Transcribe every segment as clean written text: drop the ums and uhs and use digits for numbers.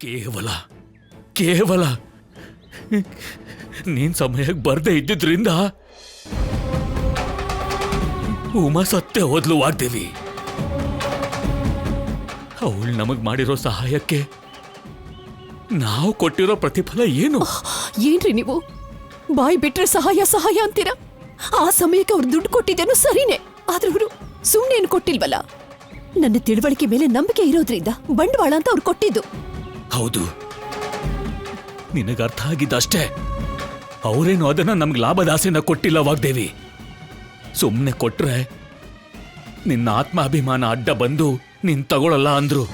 ಕೇವಲ ಕೇವಲ ನೀನ್ ಸಮಯಕ್ಕೆ ಬರ್ದೇ ಇದ್ದಿದ್ರಿಂದ ಉಮಾ ಸತ್ತೆ ಹೋದ್ಲು ವಾಗ್ದೇವಿ. ಅವಳು ನಮಗ್ ಮಾಡಿರೋ ಸಹಾಯಕ್ಕೆ ನಾವು ಕೊಟ್ಟಿರೋ ಪ್ರತಿಫಲ ಏನು? ಏನ್ರಿ ನೀವು ಬಾಯ್ ಬಿಟ್ರೆ ಸಹಾಯ ಸಹಾಯ ಅಂತೀರಾ? ಆ ಸಮಯಕ್ಕೆ ಅವ್ರು ದುಡ್ಡು ಕೊಟ್ಟಿದ್ದೇನು ಸರಿನೇ, ಆದ್ರೆ ಅವರು ಸುಮ್ಮನೆ ಕೊಟ್ಟಿಲ್ವಲ್ಲ. ನನ್ನ ತಿಳುವಳಿಕೆ ಮೇಲೆ ನಂಬಿಕೆ ಇರೋದ್ರಿಂದ ಬಂಡವಾಳ ಅಂತ ಅವ್ರು ಕೊಟ್ಟಿದ್ದು. ಹೌದು, ನಿನಗ ಅರ್ಥ ಆಗಿದ್ದಷ್ಟೇ. ಅವರೇನು ಅದನ್ನ ನಮ್ಗೆ ಲಾಭದಾಸೆನ ಕೊಟ್ಟಿಲ್ಲ ವಾಗ್ದೇವಿ. ಸುಮ್ಮನೆ ಕೊಟ್ರೆ ನಿನ್ನ ಆತ್ಮಾಭಿಮಾನ ಅಡ್ಡ ಬಂದು ನೀನ್ ತಗೊಳಲ್ಲ ಅಂದ್ರು.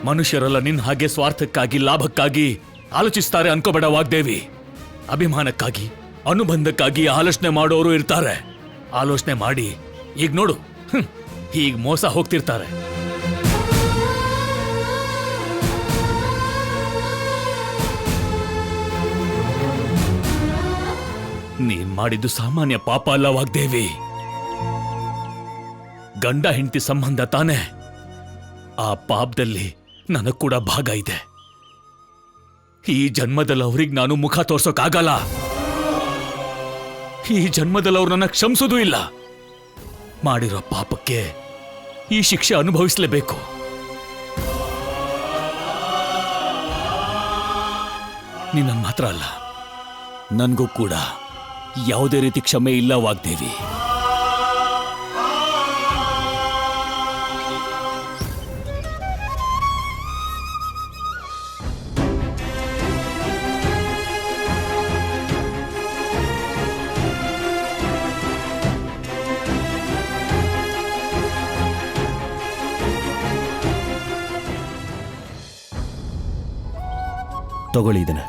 ಮನುಷ್ಯರೆಲ್ಲ ನಿನ್ನ ಹಾಗೆ ಸ್ವಾರ್ಥಕ್ಕಾಗಿ ಲಾಭಕ್ಕಾಗಿ ಆಲೋಚಿಸ್ತಾರೆ ಅನ್ಕೋಬೇಡ ವಾಗ್ದೇವಿ. ಅಭಿಮಾನಕ್ಕಾಗಿ ಅನುಬಂಧಕ್ಕಾಗಿ ಆಲೋಚನೆ ಮಾಡೋರು ಇರ್ತಾರೆ. ಆಲೋಚನೆ ಮಾಡಿ ಈಗ ನೋಡು ಹೀಗ್ ಮೋಸ ಹೋಗ್ತಿರ್ತಾರೆ. ನೀನ್ ಮಾಡಿದ್ದು ಸಾಮಾನ್ಯ ಪಾಪ ಅಲ್ಲ ವಾಗ್ದೇವಿ. ಗಂಡ ಹೆಂಡತಿ ಸಂಬಂಧ ತಾನೆ. ಆ ಪಾಪದಲ್ಲಿ ನನಗ್ ಕೂಡ ಭಾಗ ಇದೆ. ಈ ಜನ್ಮದಲ್ಲಿ ಅವ್ರಿಗೆ ನಾನು ಮುಖ ತೋರ್ಸೋಕ್ಕಾಗಲ್ಲ. ಈ ಜನ್ಮದಲ್ಲಿ ಅವ್ರು ನನ್ನ ಕ್ಷಮಿಸೋದೂ ಇಲ್ಲ. ಮಾಡಿರೋ ಪಾಪಕ್ಕೆ ಈ ಶಿಕ್ಷೆ ಅನುಭವಿಸಲೇಬೇಕು. ನಿನ್ನ ಮಾತ್ರ ಅಲ್ಲ, ನನ್ಗೂ ಕೂಡ ಯಾವುದೇ ರೀತಿ ಕ್ಷಮೆ ಇಲ್ಲ ವಾಗ್ದೇವಿ. ತಗೊಳ್ಳಿ ಇದನ್ನ.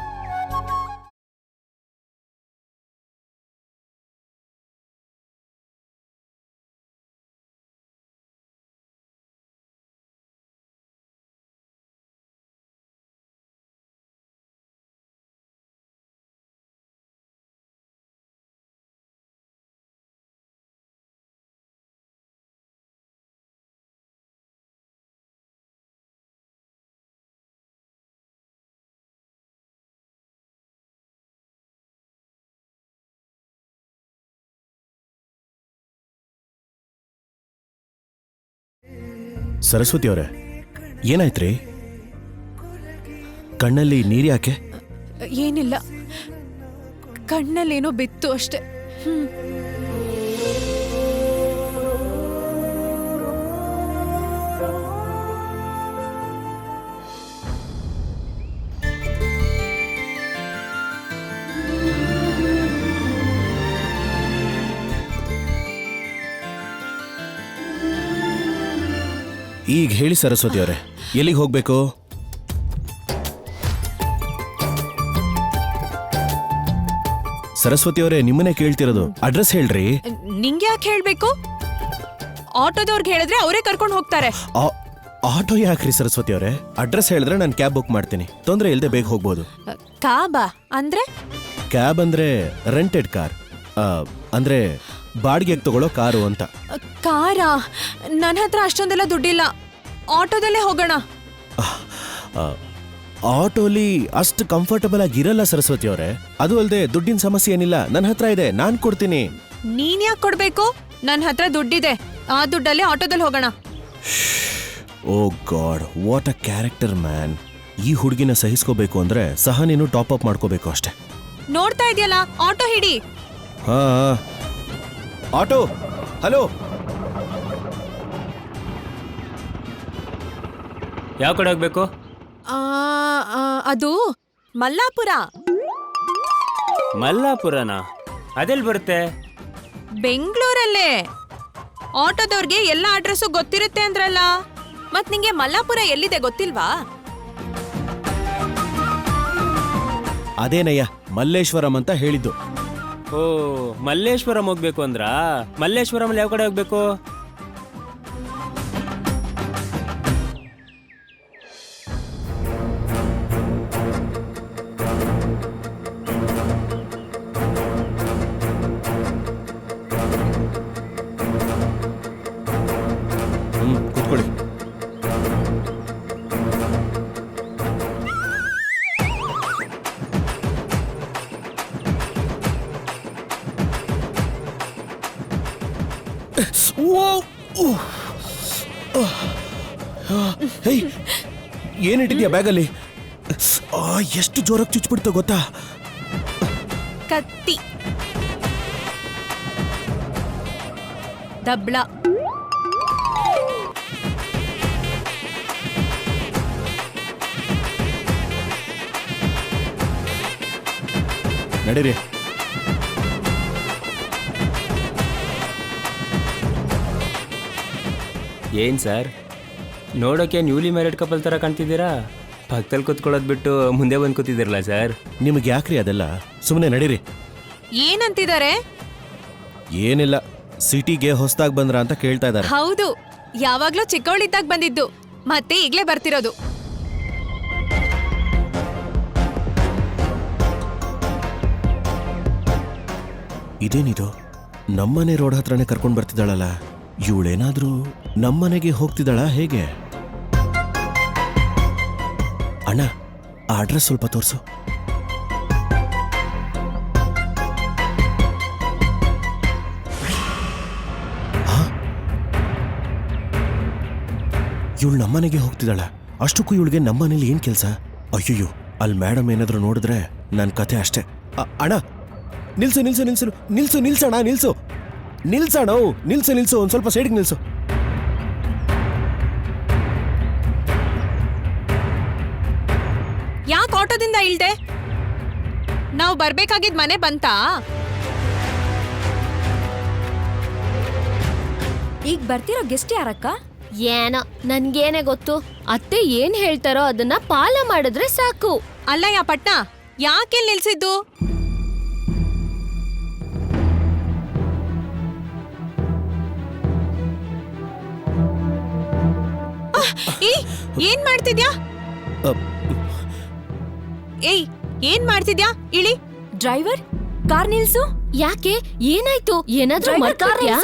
ಸರಸ್ವತಿ ಅವರೇ, ಏನಾಯ್ತ್ರಿ? ಕಣ್ಣಲ್ಲಿ ನೀರು ಯಾಕೆ? ಏನಿಲ್ಲ, ಕಣ್ಣಲ್ಲೇನೋ ಬಿತ್ತು ಅಷ್ಟೆ. ಈಗ ಹೇಳಿ ಸರಸ್ವತಿ ಅವರೇ, ಎಲ್ಲಿಗೆ ಹೋಗ್ಬೇಕು? ಸರಸ್ವತಿ ಅವರೇ, ನಿಮ್ಮನ್ನೇ ಕೇಳ್ತಿರೋದು. ಅಡ್ರೆಸ್ ಹೇಳ್ರಿ. ನಿಂಗೆ ಯಾಕೆ ಹೇಳ್ಬೇಕು? ಆಟೋದವ್ರಿಗೆ ಹೇಳಿದ್ರೆ ಅವರೇ ಕರ್ಕೊಂಡು ಹೋಗ್ತಾರೆ. ಆಟೋ ಯಾಕ್ರಿ ಸರಸ್ವತಿ ಅವರೇ? ಅಡ್ರೆಸ್ ಹೇಳಿದ್ರೆ ನಾನು ಕ್ಯಾಬ್ ಬುಕ್ ಮಾಡ್ತೀನಿ, ತೊಂದರೆ ಇಲ್ಲದೆ ಬೇಗ ಹೋಗ್ಬೋದು. ಕಾಬಾ ಅಂದ್ರೆ? ಕ್ಯಾಬ್ ಅಂದ್ರೆ ರೆಂಟೆಡ್ ಕಾರ್, ಅಂದ್ರೆ ಬಾಡಿಗೆಗೆ ತಗೊಳ್ಳೋ ಕಾರು ಅಂತ. ಕಾರಾ? ನನ್ನ ಹತ್ರ ಅಷ್ಟೊಂದೆಲ್ಲ ದುಡ್ಡಿಲ್ಲ, ಆಟೋದಲ್ಲೇ ಹೋಗೋಣ. ಆಟೋಲಿ ಅಷ್ಟು ಕಂಫರ್ಟಬಲ್ ಆಗಿರಲ್ಲ ಸರಸ್ವತಿ ಅವರೇ. ಅದು ಅಲ್ಲದೆ ದುಡ್ಡಿನ ಸಮಸ್ಯೆ ಏನಿಲ್ಲ, ನನ್ನ ಹತ್ರ ಇದೆ, ನಾನ್ ಕೊಡ್ತೀನಿ. ನೀನ್ ಯಾಕೆ ಕೊಡ್ಬೇಕು? ನನ್ನ ಹತ್ರ ದುಡ್ಡಿದೆ, ಆ ದುಡ್ಡಲ್ಲೇ ಆಟೋದಲ್ಲಿ ಹೋಗೋಣ. Oh God, what a character man. ಈ ಹುಡುಗಿನ ಸಹಿಸ್ಕೋಬೇಕು ಅಂದ್ರೆ ಸಹ ನೀನು ಟಾಪ್ ಅಪ್ ಮಾಡ್ಕೋಬೇಕು ಅಷ್ಟೇ. ನೋಡ್ತಾ ಇದೆಯಲ್ಲ, ಆಟೋ ಹಿಡಿ. ಹಾ, ಆಟೋ. ಹಲೋ, ಯಾವ ಕಡೆ ಹೋಗ್ಬೇಕು? ಅದು ಮಲ್ಲಾಪುರ. ಮಲ್ಲಾಪುರನಾ? ಅದೆಲ್ಲಿ ಬರುತ್ತೆ? ಬೆಂಗಳೂರಲ್ಲೇ. ಆಟೋದವ್ರಿಗೆ ಎಲ್ಲ ಅಡ್ರೆಸ್ಸು ಗೊತ್ತಿರುತ್ತೆ ಅಂದ್ರಲ್ಲ, ಮತ್ ನಿಂಗೆ ಮಲ್ಲಾಪುರ ಎಲ್ಲಿದೆ ಗೊತ್ತಿಲ್ವಾ? ಅದೇನಯ್ಯ, ಮಲ್ಲೇಶ್ವರಂ ಅಂತ ಹೇಳಿದ್ದು. ಓ, ಮಲ್ಲೇಶ್ವರಂ ಹೋಗ್ಬೇಕು ಅಂದ್ರ? ಮಲ್ಲೇಶ್ವರಂ ಯಾವ ಕಡೆ ಹೋಗ್ಬೇಕು? ಹೇಯ್ ಏನಿಟ್ಟಿದ್ಯಾ ಬ್ಯಾಗಲ್ಲಿ? ಎಷ್ಟು ಜೋರಾಗಿ ಚುಚ್ಚಿಬಿಡ್ತು ಗೊತ್ತಾ? ಕತ್ತಿ, ದಬ್ಳ, ನಡೀರಿ. ಏನ್ ಸರ್, ನೋಡೋಕೆ ನ್ಯೂಲಿ ಮ್ಯಾರಿಡ್ ಕಪಲ್ ಥರ ಕಾಣ್ತಿದ್ದೀರಾ? ಪಕ್ಕದಲ್ಲಿ ಕೂತ್ಕೊಳ್ಳೋದು ಬಿಟ್ಟು ಮುಂದೆ ಬಂದು ಕೂತಿದ್ದೀರಲ್ಲ ಸರ್. ನಿಮಗೆ ಯಾಕ್ರಿ ಅದೆಲ್ಲ? ಸುಮ್ಮನೆ ನಡೀರಿ. ಏನಂತಿದ್ದಾರೆ? ಏನಿಲ್ಲ, ಸಿಟಿಗೆ ಹೊಸದಾಗಿ ಬಂದ್ರ ಅಂತ ಕೇಳ್ತಾ ಇದ್ದಾರೆ. ಹೌದು, ಯಾವಾಗ್ಲೂ ಚಿಕ್ಕವಳಿದ್ದಾಗ ಬಂದಿದ್ದು, ಮತ್ತೆ ಈಗ್ಲೇ ಬರ್ತಿರೋದು. ಇದೇನಿದು, ನಮ್ಮನೆ ರೋಡ್ ಹತ್ರನೇ ಕರ್ಕೊಂಡು ಬರ್ತಿದ್ದಾಳಲ್ಲ. ಇವಳೇನಾದ್ರೂ ನಮ್ಮನೆಗೆ ಹೋಗ್ತಿದ್ದಾಳ ಹೇಗೆ? ಅಣ್ಣ, ಆ ಅಡ್ರೆಸ್ ಸ್ವಲ್ಪ ತೋರಿಸು. ಇವಳು ನಮ್ಮನೆಗೆ ಹೋಗ್ತಿದ್ದಾಳ. ಅಷ್ಟಕ್ಕೂ ಇವಳಿಗೆ ನಮ್ಮನೇಲಿ ಏನ್ ಕೆಲಸ? ಅಯ್ಯಯ್ಯೋ, ಅಲ್ಲಿ ಮೇಡಮ್ ಏನಾದ್ರು ನೋಡಿದ್ರೆ ನನ್ನ ಕತೆ ಅಷ್ಟೇ. ಅಣ್ಣ, ನಿಲ್ಸು ನಿಲ್ಸು ನಿಲ್ಸು ನಿಲ್ಸು ನಿಲ್ಸಣ್ಣ, ನಿಲ್ಸು ನಿಲ್ಸಣ್ಣ, ನಿಲ್ಸು ನಿಲ್ಸು, ಒಂದ್ ಸ್ವಲ್ಪ ಸೈಡ್ಗೆ ನಿಲ್ಸು. ಯಾಕೆ ಆಟೋದಿಂದ ಇಳ್ದೆ? ನಾವು ಬರ್ಬೇಕಾಗಿದ್ ಮನೆ ಬಂತಾ? ಈಗ ಬರ್ತಿರೋ ಗೆಸ್ಟ್ ಯಾರಕ್ಕ? ಏನೋ ನನ್ಗೇನೆ ಗೊತ್ತು. ಅತ್ತೆ ಏನ್ ಹೇಳ್ತಾರೋ ಅದನ್ನ ಪಾಲ ಮಾಡಿದ್ರೆ ಸಾಕು. ಅಲ್ಲಯ್ಯ ಪಟ್ನ, ಯಾಕೆ ನಿಲ್ಸಿದ್ದು? ಏನ್ ಮಾಡ್ತಿದ್ಯಾ? ಏಯ್, ಏನ್ ಮಾಡ್ತಿದ್ಯಾ? ಇಳಿ. ಡ್ರೈವರ್, ಕಾರ್ ನಿಲ್ಸು. ಯಾಕೆ? ಏನಾಯ್ತು? ಏನಾದ್ರೂ ಮಾಡ್ಕೊಟ್ಯಾ?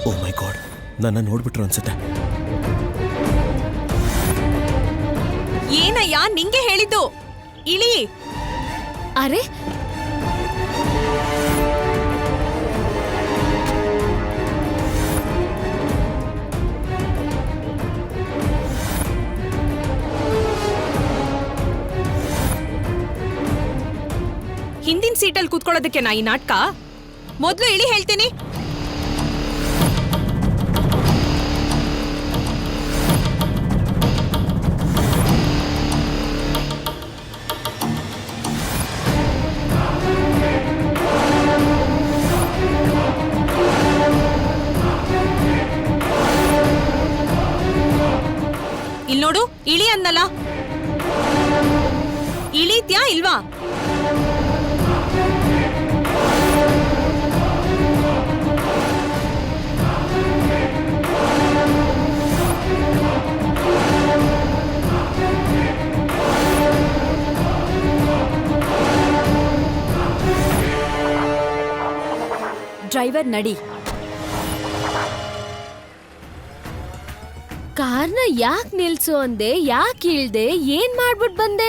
ಓ ಮೈ ಗಾಡ್, ನನ್ನ ನೋಡ್ಬಿಟ್ರು ಅನ್ಸುತ್ತೆ. ಏನಯ್ಯ, ನಿಂಗೆ ಹೇಳಿದ್ದು. ಇಳಿ. ಅರೆ, ಹಿಂದಿನ ಸೀಟಲ್ಲಿ ಕೂತ್ಕೊಳ್ಳೋದಕ್ಕೆ ನಾ ಈ ನಾಟಕ? ಮೊದ್ಲು ಇಳಿ ಹೇಳ್ತೀನಿ. ಇಲ್ ನೋಡು, ಇಳಿ ಅನ್ನಲ್ಲ. ಇಳಿತ್ಯಾ ಇಲ್ವಾ? ಡ್ರೈವರ್ ನಡಿ. ಕಾರ್ನ ಯಾಕೆ ನಿಲ್ಸು ಅಂದೆ? ಯಾಕೆ ಇಳ್ದೆ? ಏನ್ ಮಾಡ್ಬಿಟ್ ಬಂದೆ?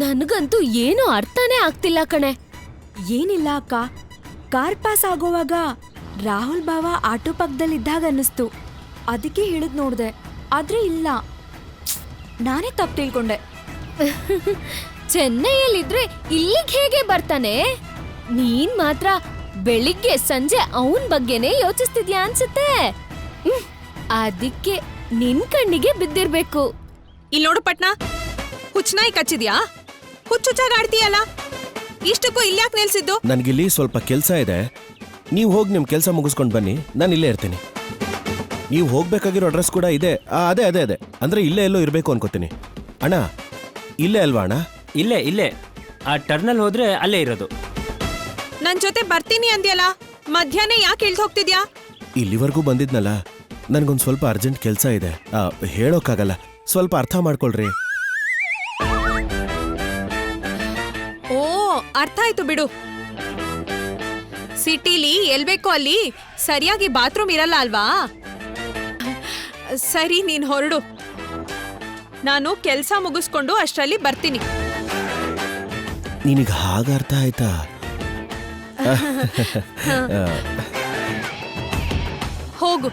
ನನ್ಗಂತೂ ಏನೂ ಅರ್ಥನೇ ಆಗ್ತಿಲ್ಲ ಕಣೆ. ಏನಿಲ್ಲ ಅಕ್ಕ, ಕಾರ್ ಪಾಸ್ ಆಗೋವಾಗ ರಾಹುಲ್ ಬಾವ ಆಟೋ ಪಕ್ಕದಲ್ಲಿದ್ದಾಗ ಅನ್ನಿಸ್ತು. ಅದಕ್ಕೆ ಹೇಳಿದ್ ನೋಡ್ದೆ, ಆದ್ರೆ ಇಲ್ಲ, ನಾನೇ ತಪ್ಪು ತಿಳ್ಕೊಂಡೆ. ಚೆನ್ನೈಯಲ್ಲಿದ್ರೆ ಇಲ್ಲಿಗೆ ಹೇಗೆ ಬರ್ತಾನೆ? ನೀನ್ ಮಾತ್ರ ಬೆಳಿಗ್ಗೆ ಸಂಜೆ ಅವನ್ ಬಗ್ಗೆನೇ ಯೋಚಿಸ್ತಿದ್ಯಾ ಅನ್ಸುತ್ತೆ. ಅದಕ್ಕೆ ನಿನ್ ಕಣ್ಣಿಗೆ ಬಿದ್ದಿರ್ಬೇಕು. ಇಲ್ಲಿ ನೋಡು ಪಟ್ನ, ಹುಚ್ಚನಾಯಿ ಕಚ್ಚಿದ್ಯಾ? ಹುಚ್ಚುಚ್ಚಾಗಿ ಆಡ್ತೀಯಲ್ಲ, ಇಷ್ಟಕ್ಕೂ ಇಲ್ಯಾಕೆ ನಿಲ್ಸಿದ್ದು? ನನ್ಗಿಲ್ಲಿ ಸ್ವಲ್ಪ ಕೆಲಸ ಇದೆ, ನೀವು ಹೋಗಿ ನಿಮ್ ಕೆಲಸ ಮುಗಿಸ್ಕೊಂಡು ಬನ್ನಿ, ನಾನು ಇಲ್ಲೇ ಇರ್ತೀನಿ. ನೀವು ಹೋಗ್ಬೇಕಾಗಿರೋ ಅಡ್ರೆಸ್ ಕೂಡ ಇದೆ. ಅದೇ ಅದೇ ಅದೇ ಅಂದ್ರೆ ಇಲ್ಲೇ ಎಲ್ಲೋ ಇರಬೇಕು ಅನ್ಕೋತೀನಿ. ಅಣ್ಣ, ಇಲ್ಲೇ ಅಲ್ವಾ ಅಣ್ಣ? ಇಲ್ಲೇ ಇಲ್ಲೇ ಆ ಟರ್ನಲ್ಲಿ ಹೋದ್ರೆ ಅಲ್ಲೇ ಇರೋದು. ನನ್ ಜೊತೆ ಬರ್ತೀನಿ ಅಂದ್ಯಲ್ಲ, ಮಧ್ಯಾಹ್ನ ಯಾಕೆ ಇಳ್ದು ಹೋಗ್ತಿದ್ಯಾ? ಇಲ್ಲಿವರೆಗೂ ಬಂದಿದ್ನಲ್ಲ, ನನ್ಗೊಂದು ಸ್ವಲ್ಪ ಅರ್ಜೆಂಟ್ ಕೆಲಸ ಇದೆ, ಹೇಳೋಕ್ಕಾಗಲ್ಲ, ಸ್ವಲ್ಪ ಅರ್ಥ ಮಾಡ್ಕೊಳ್ರಿ. ಓ, ಅರ್ಥ ಆಯ್ತು ಬಿಡು. ಸಿಟಿಲಿ ಎಲ್ಬೇಕೋ ಅಲ್ಲಿ ಸರಿಯಾಗಿ ಬಾತ್ರೂಮ್ ಇರಲ್ಲ ಅಲ್ವಾ? ಸರಿ, ನೀನ್ ಹೊರಡು, ನಾನು ಕೆಲ್ಸ ಮುಗಿಸ್ಕೊಂಡು ಅಷ್ಟರಲ್ಲಿ ಬರ್ತೀನಿ. ನಿನಗೆ ಹಾಗ ಅರ್ಥ ಆಯ್ತಾ? ಹೋಗು.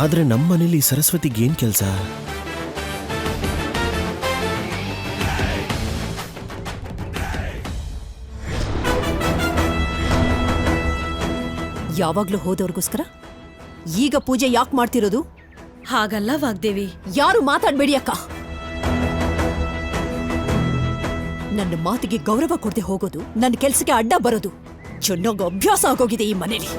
ಆದ್ರೆ ನಮ್ಮ ಮನೇಲಿ ಸರಸ್ವತಿಗೆ ಏನ್ ಕೆಲಸ? ಯಾವಾಗ್ಲೂ ಹೋದವ್ರಿಗೋಸ್ಕರ ಈಗ ಪೂಜೆ ಯಾಕೆ ಮಾಡ್ತಿರೋದು? ಹಾಗಲ್ಲ ವಾಗ್ದೇವಿ. ಯಾರು ಮಾತಾಡ್ಬೇಡಿ ಅಕ್ಕ. ನನ್ನ ಮಾತಿಗೆ ಗೌರವ ಕೊಡದೆ ಹೋಗೋದು, ನನ್ನ ಕೆಲ್ಸಕ್ಕೆ ಅಡ್ಡ ಬರೋದು ಚೆನ್ನಾಗಿ ಅಭ್ಯಾಸ ಆಗೋಗಿದೆ ಈ ಮನೇಲಿ.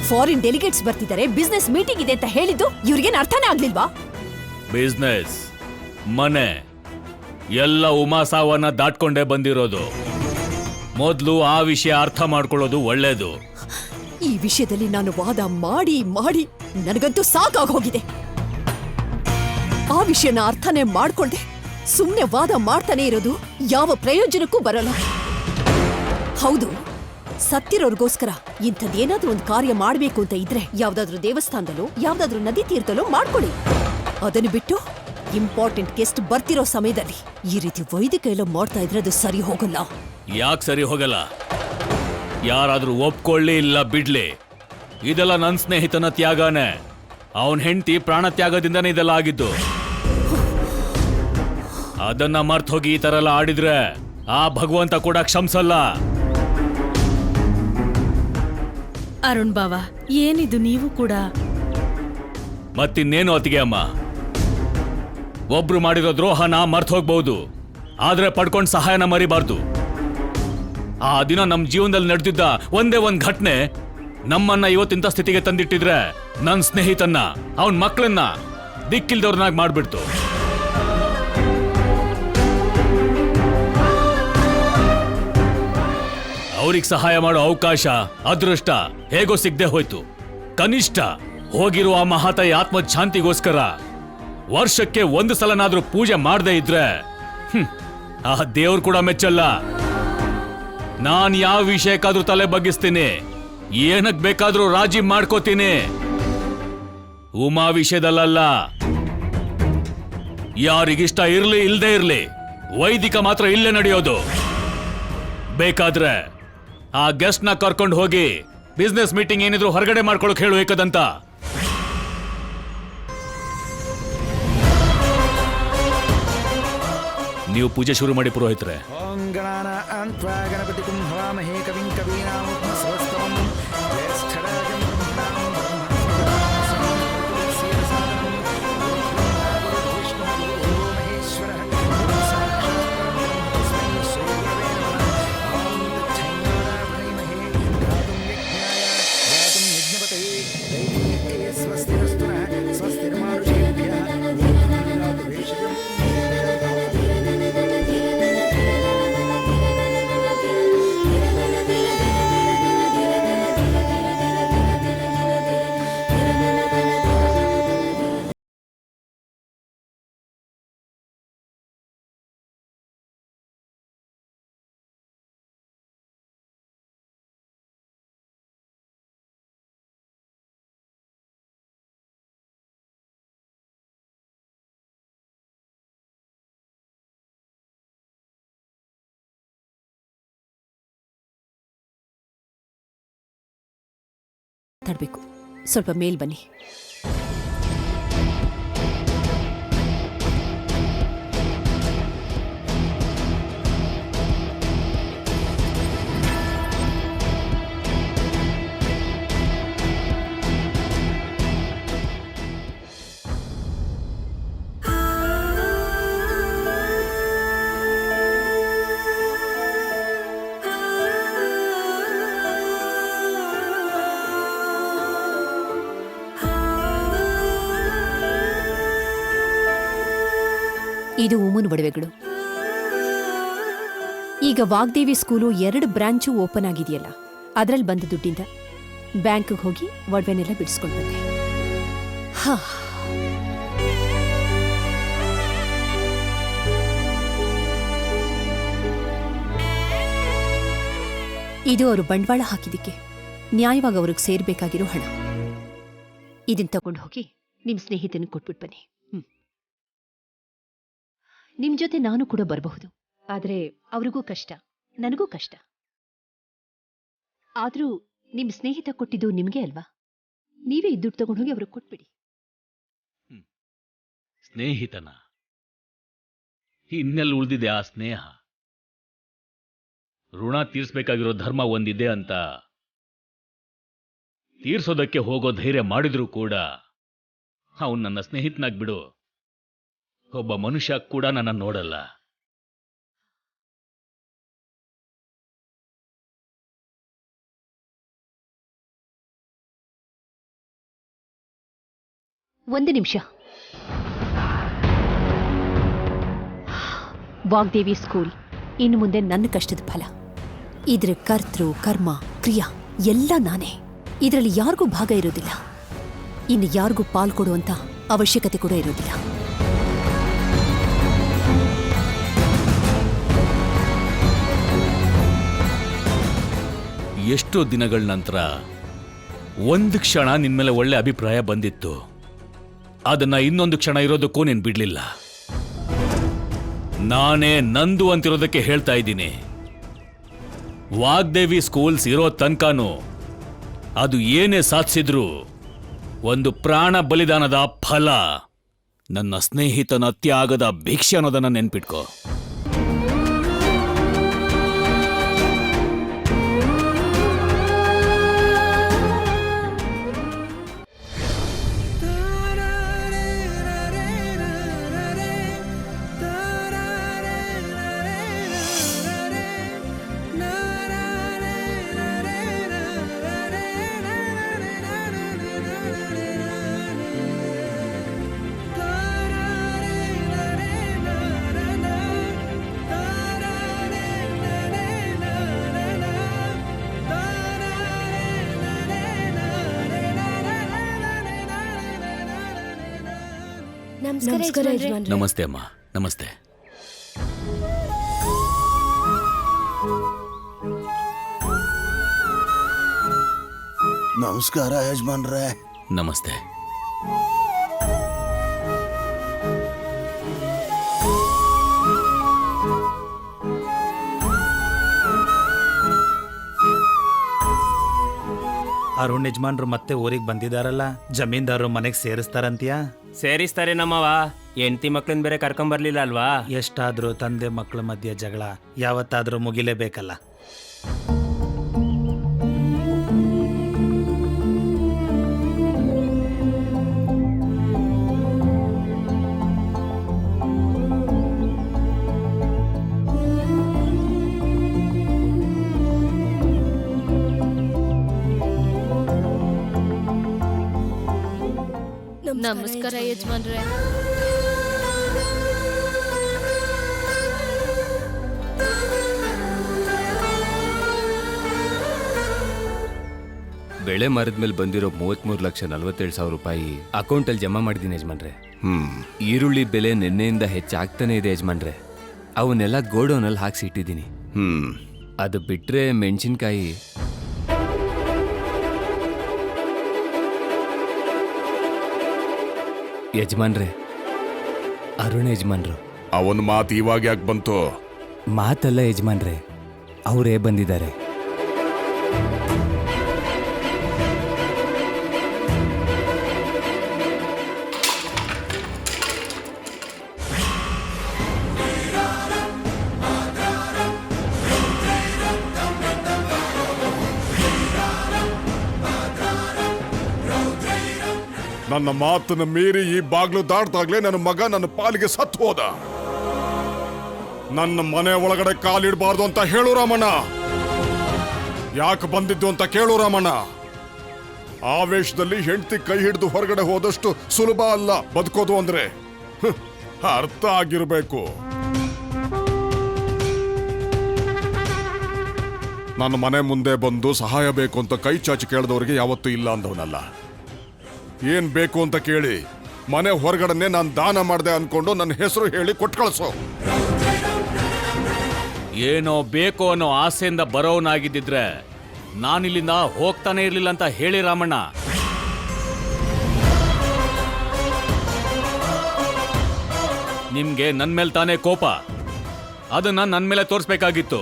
ಫಾರಿನ್ ಡೆಲಿಗೇಟ್ಸ್ ಬರ್ತಿದ್ದಾರೆ, ಬಿಸ್ನೆಸ್ ಮೀಟಿಂಗ್ ಇದೆ ಅಂತ ಹೇಳಿದ್ದು ಇವ್ರಿಗೇನು ಅರ್ಥನೇ ಆಗ್ಲಿಲ್ವಾ? ಬಿಸ್ನೆಸ್, ಮನೆ ಎಲ್ಲ ಉಮಾಸಾವನ್ನ ದಾಟ್ಕೊಂಡೇ ಬಂದಿರೋದು. ಮೊದಲು ಆ ವಿಷಯ ಅರ್ಥ ಮಾಡ್ಕೊಳ್ಳೋದು ಒಳ್ಳೇದು. ಈ ವಿಷಯದಲ್ಲಿ ನಾನು ವಾದ ಮಾಡಿ ಮಾಡಿ ನನಗಂತೂ ಸಾಕಾಗೋಗಿದೆ. ಆ ವಿಷಯನ ಅರ್ಥನೇ ಮಾಡ್ಕೊಳ್ದೆ ಸುಮ್ನೆ ವಾದ ಮಾಡ್ತಾನೆ ಇರೋದು ಯಾವ ಪ್ರಯೋಜನಕ್ಕೂ ಬರಲ್ಲ. ಹೌದು, ಸತ್ತಿರೋರ್ಗೋಸ್ಕರ ಇಂಥದ್ದೇನಾದ್ರೂ ಒಂದು ಕಾರ್ಯ ಮಾಡ್ಬೇಕು ಅಂತ ಇದ್ರೆ ಯಾವ್ದಾದ್ರೂ ದೇವಸ್ಥಾನದಲ್ಲೋ ಯಾವ್ದಾದ್ರೂ ನದಿ ತೀರ್ಥಲ್ಲೋ ಮಾಡ್ಕೊಳ್ಳಿ. ಅದನ್ನು ಬಿಟ್ಟು ಇಂಪಾರ್ಟೆಂಟ್ ಗೆಸ್ಟ್ ಬರ್ತಿರೋ ಸಮಯದಲ್ಲಿ ಈ ರೀತಿ ವೈದಿಕ ಎಲ್ಲ ಮಾಡ್ತಾ ಇದ್ರೆ ಅದು ಸರಿ ಹೋಗಲ್ಲ. ಯಾಕೆ ಸರಿ ಹೋಗಲ್ಲ? ಯಾರಾದ್ರೂ ಒಪ್ಕೊಳ್ಳಿ ಇಲ್ಲ ಬಿಡ್ಲಿ, ಇದೆಲ್ಲ ನನ್ನ ಸ್ನೇಹಿತನ ತ್ಯಾಗನೇ. ಅವನ್ ಹೆಂಡತಿ ಪ್ರಾಣ ತ್ಯಾಗದಿಂದನೇ ಇದೆಲ್ಲ ಆಗಿದ್ದು. ಅದನ್ನ ಮರ್ತ್ ಹೋಗಿ ಈ ತರ ಎಲ್ಲ ಆಡಿದ್ರೆ ಆ ಭಗವಂತ ಕೂಡ ಕ್ಷಮಿಸಲ್ಲ. ಅರುಣ್ ಬಾವ, ಏನಿದು ನೀವು ಕೂಡ? ಮತ್ತಿನ್ನೇನು ಅತಿಗೆ ಅಮ್ಮ, ಒಬ್ರು ಮಾಡಿರೋ ದ್ರೋಹನ ಮರ್ತ್ ಹೋಗ್ಬಹುದು, ಆದ್ರೆ ಪಡ್ಕೊಂಡ್ ಸಹಾಯನ ಮರಿಬಾರ್ದು. ಆ ದಿನ ನಮ್ ಜೀವನದಲ್ಲಿ ನಡೆದಿದ್ದ ಒಂದೇ ಒಂದ್ ಘಟನೆ ನಮ್ಮನ್ನ ಇವತ್ತಿಂತ ಸ್ಥಿತಿಗೆ ತಂದಿಟ್ಟಿದ್ರೆ ನನ್ ಸ್ನೇಹಿತನ್ನ, ಅವನ್ ಮಕ್ಕಳನ್ನ ದಿಕ್ಕಿಲ್ದವ್ರನ್ನಾಗಿ ಮಾಡ್ಬಿಡ್ತು. ಅವ್ರಿಗೆ ಸಹಾಯ ಮಾಡೋ ಅವಕಾಶ, ಅದೃಷ್ಟ ಹೇಗೋ ಸಿಗದೆ ಹೋಯ್ತು. ಕನಿಷ್ಠ ಹೋಗಿರುವ ಆ ಮಹಾತಾಯಿ ಆತ್ಮದ ಶಾಂತಿಗೋಸ್ಕರ ವರ್ಷಕ್ಕೆ ಒಂದು ಸಲನಾದ್ರೂ ಪೂಜೆ ಮಾಡದೇ ಇದ್ರೆ ಆ ದೇವ್ರು ಕೂಡ ಮೆಚ್ಚಲ್ಲ. ನಾನ್ ಯಾವ ವಿಷಯಕ್ಕಾದ್ರೂ ತಲೆ ಬಗ್ಗಿಸ್ತೀನಿ, ಏನಕ್ ಬೇಕಾದ್ರೂ ರಾಜಿ ಮಾಡ್ಕೋತೀನಿ. ಉಮಾ ವಿಷಯದಲ್ಲ. ಯಾರಿಗಿಷ್ಟ ಇರ್ಲಿ ಇಲ್ದೇ ಇರ್ಲಿ, ವೈದಿಕ ಮಾತ್ರ ಇಲ್ಲೇ ನಡೆಯೋದು. ಬೇಕಾದ್ರೆ ಆ ಗೆಸ್ಟ್ ನ ಕರ್ಕೊಂಡು ಹೋಗಿ ಬಿಸ್ನೆಸ್ ಮೀಟಿಂಗ್ ಏನಿದ್ರು ಹೊರಗಡೆ ಮಾಡ್ಕೊಳಕ್ ಹೇಳು ಏಕದಂತ. ನೀವು ಪೂಜೆ ಶುರು ಮಾಡಿ ಪುರೋಹಿತರೆ. ಓಂ ಗಣಾನಾಂ ತ್ವಾ ಗಣಪತಿಂ ಹವಾಮಹೇ ಕವಿಂ ಕವೀನಾಂ ಉಪಮಸ್ರವಸ್ತವಂ ಜ್ಯೇಷ್ಠರಾಜಂ ಬ್ರಹ್ಮಣಾಂ ಬ್ರಹ್ಮಣಸ್ಪತಿಂ ವಿಷ್ಣುದೇವೋ ಮಹೇಶ್ವರಃ ತಸ್ಮೈ ಶ್ರೀಗುರವೇ ನಮಃ. ಓಂ ತಚ್ಛೈನಾರಾವಣೈಮಹೇ ಗಾತುಂ ಯಜ್ಞಾಯ ಗಾತುಂ ಯಜ್ಞಪತಯೇ ದೈವೇ ಸ್ವಸ್ತಿರಸ್ತು ನಃ ಸ್ವಸ್ತಿರ್ಮಾನುಷೇಭ್ಯಃ ಗಾತು ಭೇಷಜಂ. ಮಾತಾಡ್ಬೇಕು, ಸ್ವಲ್ಪ ಮೇಲ್ ಬನ್ನಿ. ಇದು ಉಮನ್ ಒಡವೆಗಳು. ಈಗ ವಾಗ್ದೇವಿ ಸ್ಕೂಲು 2 ಬ್ರಾಂಚು ಓಪನ್ ಆಗಿದೆಯಲ್ಲ, ಅದ್ರಲ್ಲಿ ಬಂದ ದುಡ್ಡಿಂದ ಬ್ಯಾಂಕ್ಗೆ ಹೋಗಿ ಒಡವೆನೆಲ್ಲ ಬಿಡಿಸ್ಕೊಂಡು ಬಂದೆ. ಹಾ, ಇದು ಅವರು ಬಂಡವಾಳ ಹಾಕಿದ್ದಕ್ಕೆ. ನ್ಯಾಯವಾಗಿ ಅವ್ರಿಗೆ ಸೇರ್ಬೇಕಾಗಿರೋ ಹಣ. ಇದನ್ನ ತಗೊಂಡು ಹೋಗಿ ನಿಮ್ ಸ್ನೇಹಿತನ ಕೊಟ್ಬಿಟ್ ಬನ್ನಿ. ನಿಮ್ ಜೊತೆ ನಾನು ಕೂಡ ಬರಬಹುದು, ಆದ್ರೆ ಅವ್ರಿಗೂ ಕಷ್ಟ, ನನಗೂ ಕಷ್ಟ. ಆದ್ರೂ ನಿಮ್ ಸ್ನೇಹಿತ ಕೊಟ್ಟಿದ್ದು ನಿಮ್ಗೆ ಅಲ್ವಾ? ನೀವೇ ಈ ದುಡ್ಡು ತಗೊಂಡು ಹೋಗಿ ಅವ್ರಿಗೆ ಕೊಟ್ಬಿಡಿ. ಸ್ನೇಹಿತನ ಇನ್ನೆಲ್ಲಿ ಉಳಿದಿದೆ ಆ ಸ್ನೇಹ? ಋಣ ತೀರ್ಸ್ಬೇಕಾಗಿರೋ ಧರ್ಮ ಒಂದಿದೆ ಅಂತ ತೀರ್ಸೋದಕ್ಕೆ ಹೋಗೋ ಧೈರ್ಯ ಮಾಡಿದ್ರೂ ಕೂಡ ಅವನು ನನ್ನ ಸ್ನೇಹಿತನಾಗ್ ಬಿಡು, ಒಬ್ಬ ಮನುಷ್ಯ ಕೂಡ ನನ್ನ ನೋಡಲ್ಲ. ಒಂದು ನಿಮಿಷ. ವಾಗ್ದೇವಿ ಸ್ಕೂಲ್ ಇನ್ನು ಮುಂದೆ ನನ್ನ ಕಷ್ಟದ ಫಲ. ಇದ್ರ ಕರ್ತೃ ಕರ್ಮ ಕ್ರಿಯಾ ಎಲ್ಲ ನಾನೇ. ಇದರಲ್ಲಿ ಯಾರಿಗೂ ಭಾಗ ಇರೋದಿಲ್ಲ, ಇನ್ನು ಯಾರಿಗೂ ಪಾಲ್ ಕೊಡುವಂತ ಅವಶ್ಯಕತೆ ಕೂಡ ಇರೋದಿಲ್ಲ. ಎಷ್ಟೋ ದಿನಗಳ ನಂತರ ಒಂದು ಕ್ಷಣ ನಿನ್ಮೇಲೆ ಒಳ್ಳೆ ಅಭಿಪ್ರಾಯ ಬಂದಿತ್ತು. ಅದನ್ನ ಇನ್ನೊಂದು ಕ್ಷಣ ಇರೋದಕ್ಕೂ ನೀನ್ ಬಿಡ್ಲಿಲ್ಲ. ನಾನೇ ನಂದು ಅಂತಿರೋದಕ್ಕೆ ಹೇಳ್ತಾ ಇದ್ದೀನಿ. ವಾಗ್ದೇವಿ ಸ್ಕೂಲ್ಸ್ ಇರೋ ತನಕನೂ ಅದು ಏನೇ ಸಾಧಿಸಿದ್ರು ಒಂದು ಪ್ರಾಣ ಬಲಿದಾನದ ಫಲ. ನನ್ನ ಸ್ನೇಹಿತನ ತ್ಯಾಗದ ಭಿಕ್ಷೆ ಅನ್ನೋದನ್ನ ನೆನ್ಪಿಟ್ಕೋ. ನಮಸ್ಕಾರ ಯಜಮಾನ್ರೆ. ನಮಸ್ತೆ ಅಮ್ಮ. ನಮಸ್ತೆ. ನಮಸ್ಕಾರ ಯಜಮಾನ್ರೆ. ನಮಸ್ತೆ. ಅರುಣ್ ಯಜಮಾನ್ರು ಮತ್ತೆ ಊರಿಗೆ ಬಂದಿದಾರಲ್ಲ, ಜಮೀನ್ದಾರರು ಮನೆಗೆ ಸೇರಿಸ್ತಾರಂತೀಯಾ? ಸೇರಿಸ್ತಾರೆ ನಮ್ಮವ. ಹೆಂಡತಿ ಮಕ್ಳನ್ನ ಬೇರೆ ಕರ್ಕೊಂಬರ್ಲಿಲ್ಲ ಅಲ್ವಾ? ಎಷ್ಟಾದ್ರೂ ತಂದೆ ಮಕ್ಕಳ ಮಧ್ಯೆ ಜಗಳ ಯಾವತ್ತಾದ್ರೂ ಮುಗಿಲೇಬೇಕಲ್ಲ. ನಮಸ್ಕಾರ ಯಜಮಾನ್ರೆ. ಬೆಳೆ ಮರದ ಮೇಲೆ ಬಂದಿರೋ 33,47,000 ರೂಪಾಯಿ ಅಕೌಂಟಲ್ಲಿ ಜಮಾ ಮಾಡಿದ್ದೀನಿ ಯಜಮಾನ್ರೆ. ಈರುಳ್ಳಿ ಬೆಲೆ ನಿನ್ನೆಯಿಂದ ಹೆಚ್ಚಾಗ್ತಾನೆ ಇದೆ ಯಜಮಾನ್ರೆ. ಅವನ್ನೆಲ್ಲ ಗೋಡೌನಲ್ಲಿ ಹಾಕ್ಸಿ ಇಟ್ಟಿದ್ದೀನಿ. ಅದು ಬಿಟ್ರೆ ಮೆಣಸಿನ್ಕಾಯಿ ಯಜಮಾನ್ರೆ. ಅರುಣ್ ಯಜಮಾನ್ರು. ಅವನ ಮಾತು ಇವಾಗ ಯಾಕೆ ಬಂತು? ಮಾತಲ್ಲ ಯಜಮಾನ್ರೆ, ಅವರೇ ಬಂದಿದ್ದಾರೆ. ನನ್ನ ಮಾತನ್ನು ಮೀರಿ ಈ ಬಾಗ್ಲು ದಾಟ್ದಾಗ್ಲೇ ನನ್ನ ಮಗ ನನ್ನ ಪಾಲಿಗೆ ಸತ್ತು ಹೋದ. ನನ್ನ ಮನೆ ಒಳಗಡೆ ಕಾಲಿಡಬಾರ್ದು ಅಂತ ಹೇಳು ರಾಮಣ್ಣ. ಯಾಕೆ ಬಂದಿದ್ದು ಅಂತ ಕೇಳು ರಾಮಣ್ಣ. ಆವೇಶದಲ್ಲಿ ಹೆಂಡತಿ ಕೈ ಹಿಡಿದು ಹೊರಗಡೆ ಹೋದಷ್ಟು ಸುಲಭ ಅಲ್ಲ ಬದುಕೋದು ಅಂದ್ರೆ. ಅರ್ಥ ಆಗಿರ್ಬೇಕು. ನನ್ನ ಮನೆ ಮುಂದೆ ಬಂದು ಸಹಾಯ ಬೇಕು ಅಂತ ಕೈ ಚಾಚಿ ಕೇಳಿದವರಿಗೆ ಯಾವತ್ತೂ ಇಲ್ಲ ಅಂದವನಲ್ಲ. ಏನ್ ಬೇಕು ಅಂತ ಕೇಳಿ ಮನೆ ಹೊರಗಡೆ ನಾನು ದಾನ ಮಾಡಿದೆ ಅನ್ಕೊಂಡು ನನ್ನ ಹೆಸರು ಹೇಳಿ ಕೊಟ್ಟು ಕಳಿಸೋ. ಏನೋ ಬೇಕು ಅನ್ನೋ ಆಸೆಯಿಂದ ಬರೋನಾಗಿದ್ದಿದ್ರೆ ನಾನಿಲ್ಲಿಂದ ಹೋಗ್ತಾನೆ ಇರ್ಲಿಲ್ಲ ಅಂತ ಹೇಳಿ ರಾಮಣ್ಣ. ನಿಮ್ಗೆ ನನ್ ಮೇಲೆ ತಾನೇ ಕೋಪ, ಅದನ್ನ ನನ್ ಮೇಲೆ ತೋರಿಸ್ಬೇಕಾಗಿತ್ತು.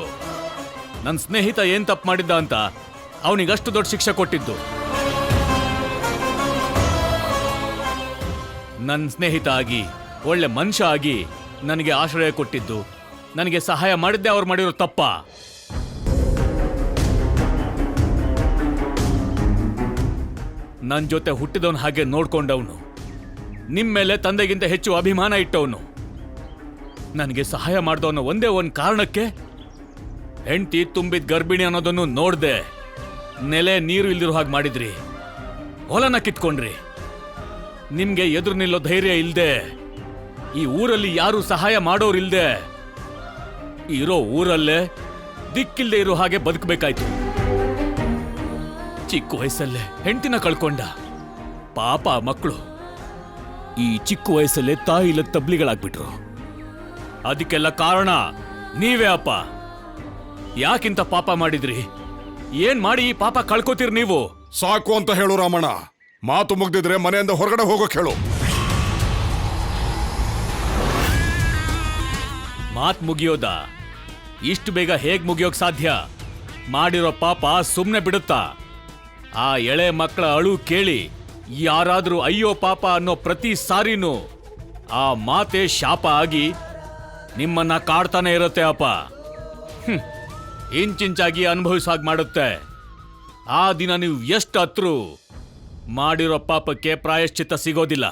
ನನ್ನ ಸ್ನೇಹಿತ ಏನ್ ತಪ್ಪು ಮಾಡಿದ್ದ ಅಂತ ಅವನಿಗಷ್ಟು ದೊಡ್ಡ ಶಿಕ್ಷೆ ಕೊಟ್ಟಿದ್ದು. ನನ್ನ ಸ್ನೇಹಿತ ಆಗಿ, ಒಳ್ಳೆ ಮನುಷ್ಯ ಆಗಿ ನನಗೆ ಆಶ್ರಯ ಕೊಟ್ಟಿದ್ದು, ನನಗೆ ಸಹಾಯ ಮಾಡಿದ್ದೆ ಅವ್ರು ಮಾಡಿರೋ ತಪ್ಪ. ನನ್ನ ಜೊತೆ ಹುಟ್ಟಿದವನು ಹಾಗೆ ನೋಡ್ಕೊಂಡವನು, ನಿಮ್ಮ ಮೇಲೆ ತಂದೆಗಿಂತ ಹೆಚ್ಚು ಅಭಿಮಾನ ಇಟ್ಟವನು, ನನಗೆ ಸಹಾಯ ಮಾಡಿದವನು ಒಂದೇ ಒಂದು ಕಾರಣಕ್ಕೆ ಹೆಂಡತಿ ತುಂಬಿದ ಗರ್ಭಿಣಿ ಅನ್ನೋದನ್ನು ನೋಡ್ದೆ ನೆಲೆ ನೀರು ಇಲ್ದಿರೋ ಹಾಗೆ ಮಾಡಿದ್ರಿ, ಹೊಲನ ಕಿತ್ಕೊಂಡ್ರಿ. ನಿಮ್ಗೆ ಎದುರು ನಿಲ್ಲೋ ಧೈರ್ಯ ಇಲ್ದೆ, ಈ ಊರಲ್ಲಿ ಯಾರು ಸಹಾಯ ಮಾಡೋರಿಲ್ದೆ ಇರೋ ಊರಲ್ಲೇ ದಿಕ್ಕಿಲ್ದೆ ಇರೋ ಹಾಗೆ ಬದುಕಬೇಕಾಯ್ತು. ಚಿಕ್ಕ ವಯಸ್ಸಲ್ಲೇ ಹೆಂಡತಿನ ಕಳ್ಕೊಂಡ ಪಾಪ ಮಕ್ಕಳು ಈ ಚಿಕ್ಕ ವಯಸ್ಸಲ್ಲೇ ತಾಯಿ ಇಲ್ಲ ತಬ್ಲಿಗಳಾಗ್ಬಿಟ್ರು. ಅದಕ್ಕೆಲ್ಲ ಕಾರಣ ನೀವೇ ಅಪ್ಪ. ಯಾಕಿಂತ ಪಾಪ ಮಾಡಿದ್ರಿ? ಏನ್ ಮಾಡಿ ಈ ಪಾಪ ಕಳ್ಕೋತೀರಿ ನೀವು? ಸಾಕು ಅಂತ ಹೇಳು ರಾಮಣ್ಣ. ಮಾತು ಮುಗ್ದಿದ್ರೆ ಮನೆಯಿಂದ ಹೊರಗಡೆ ಹೋಗೋಕ್ ಹೇಳು. ಮಾತ್ ಮುಗಿಯೋದ? ಇಷ್ಟು ಬೇಗ ಹೇಗ್ ಮುಗಿಯೋಕ್ ಸಾಧ್ಯ? ಮಾಡಿರೋ ಪಾಪ ಸುಮ್ನೆ ಬಿಡುತ್ತಾ? ಆ ಎಳೆ ಮಕ್ಕಳ ಅಳು ಕೇಳಿ ಯಾರಾದ್ರೂ ಅಯ್ಯೋ ಪಾಪ ಅನ್ನೋ ಪ್ರತಿ ಸಾರಿನೂ ಆ ಮಾತೆ ಶಾಪ ಆಗಿ ನಿಮ್ಮನ್ನ ಕಾಡ್ತಾನೆ ಇರುತ್ತೆ ಅಪ್ಪ. ಇಂಚಿಂಚಾಗಿ ಅನುಭವಿಸಾಗ್ ಮಾಡುತ್ತೆ. ಆ ದಿನ ನೀವು ಎಷ್ಟು ಹತ್ರು ಮಾಡಿರೋ ಪಾಪಕ್ಕೆ ಪ್ರಾಯಶ್ಚಿತ್ತ ಸಿಗೋದಿಲ್ಲ.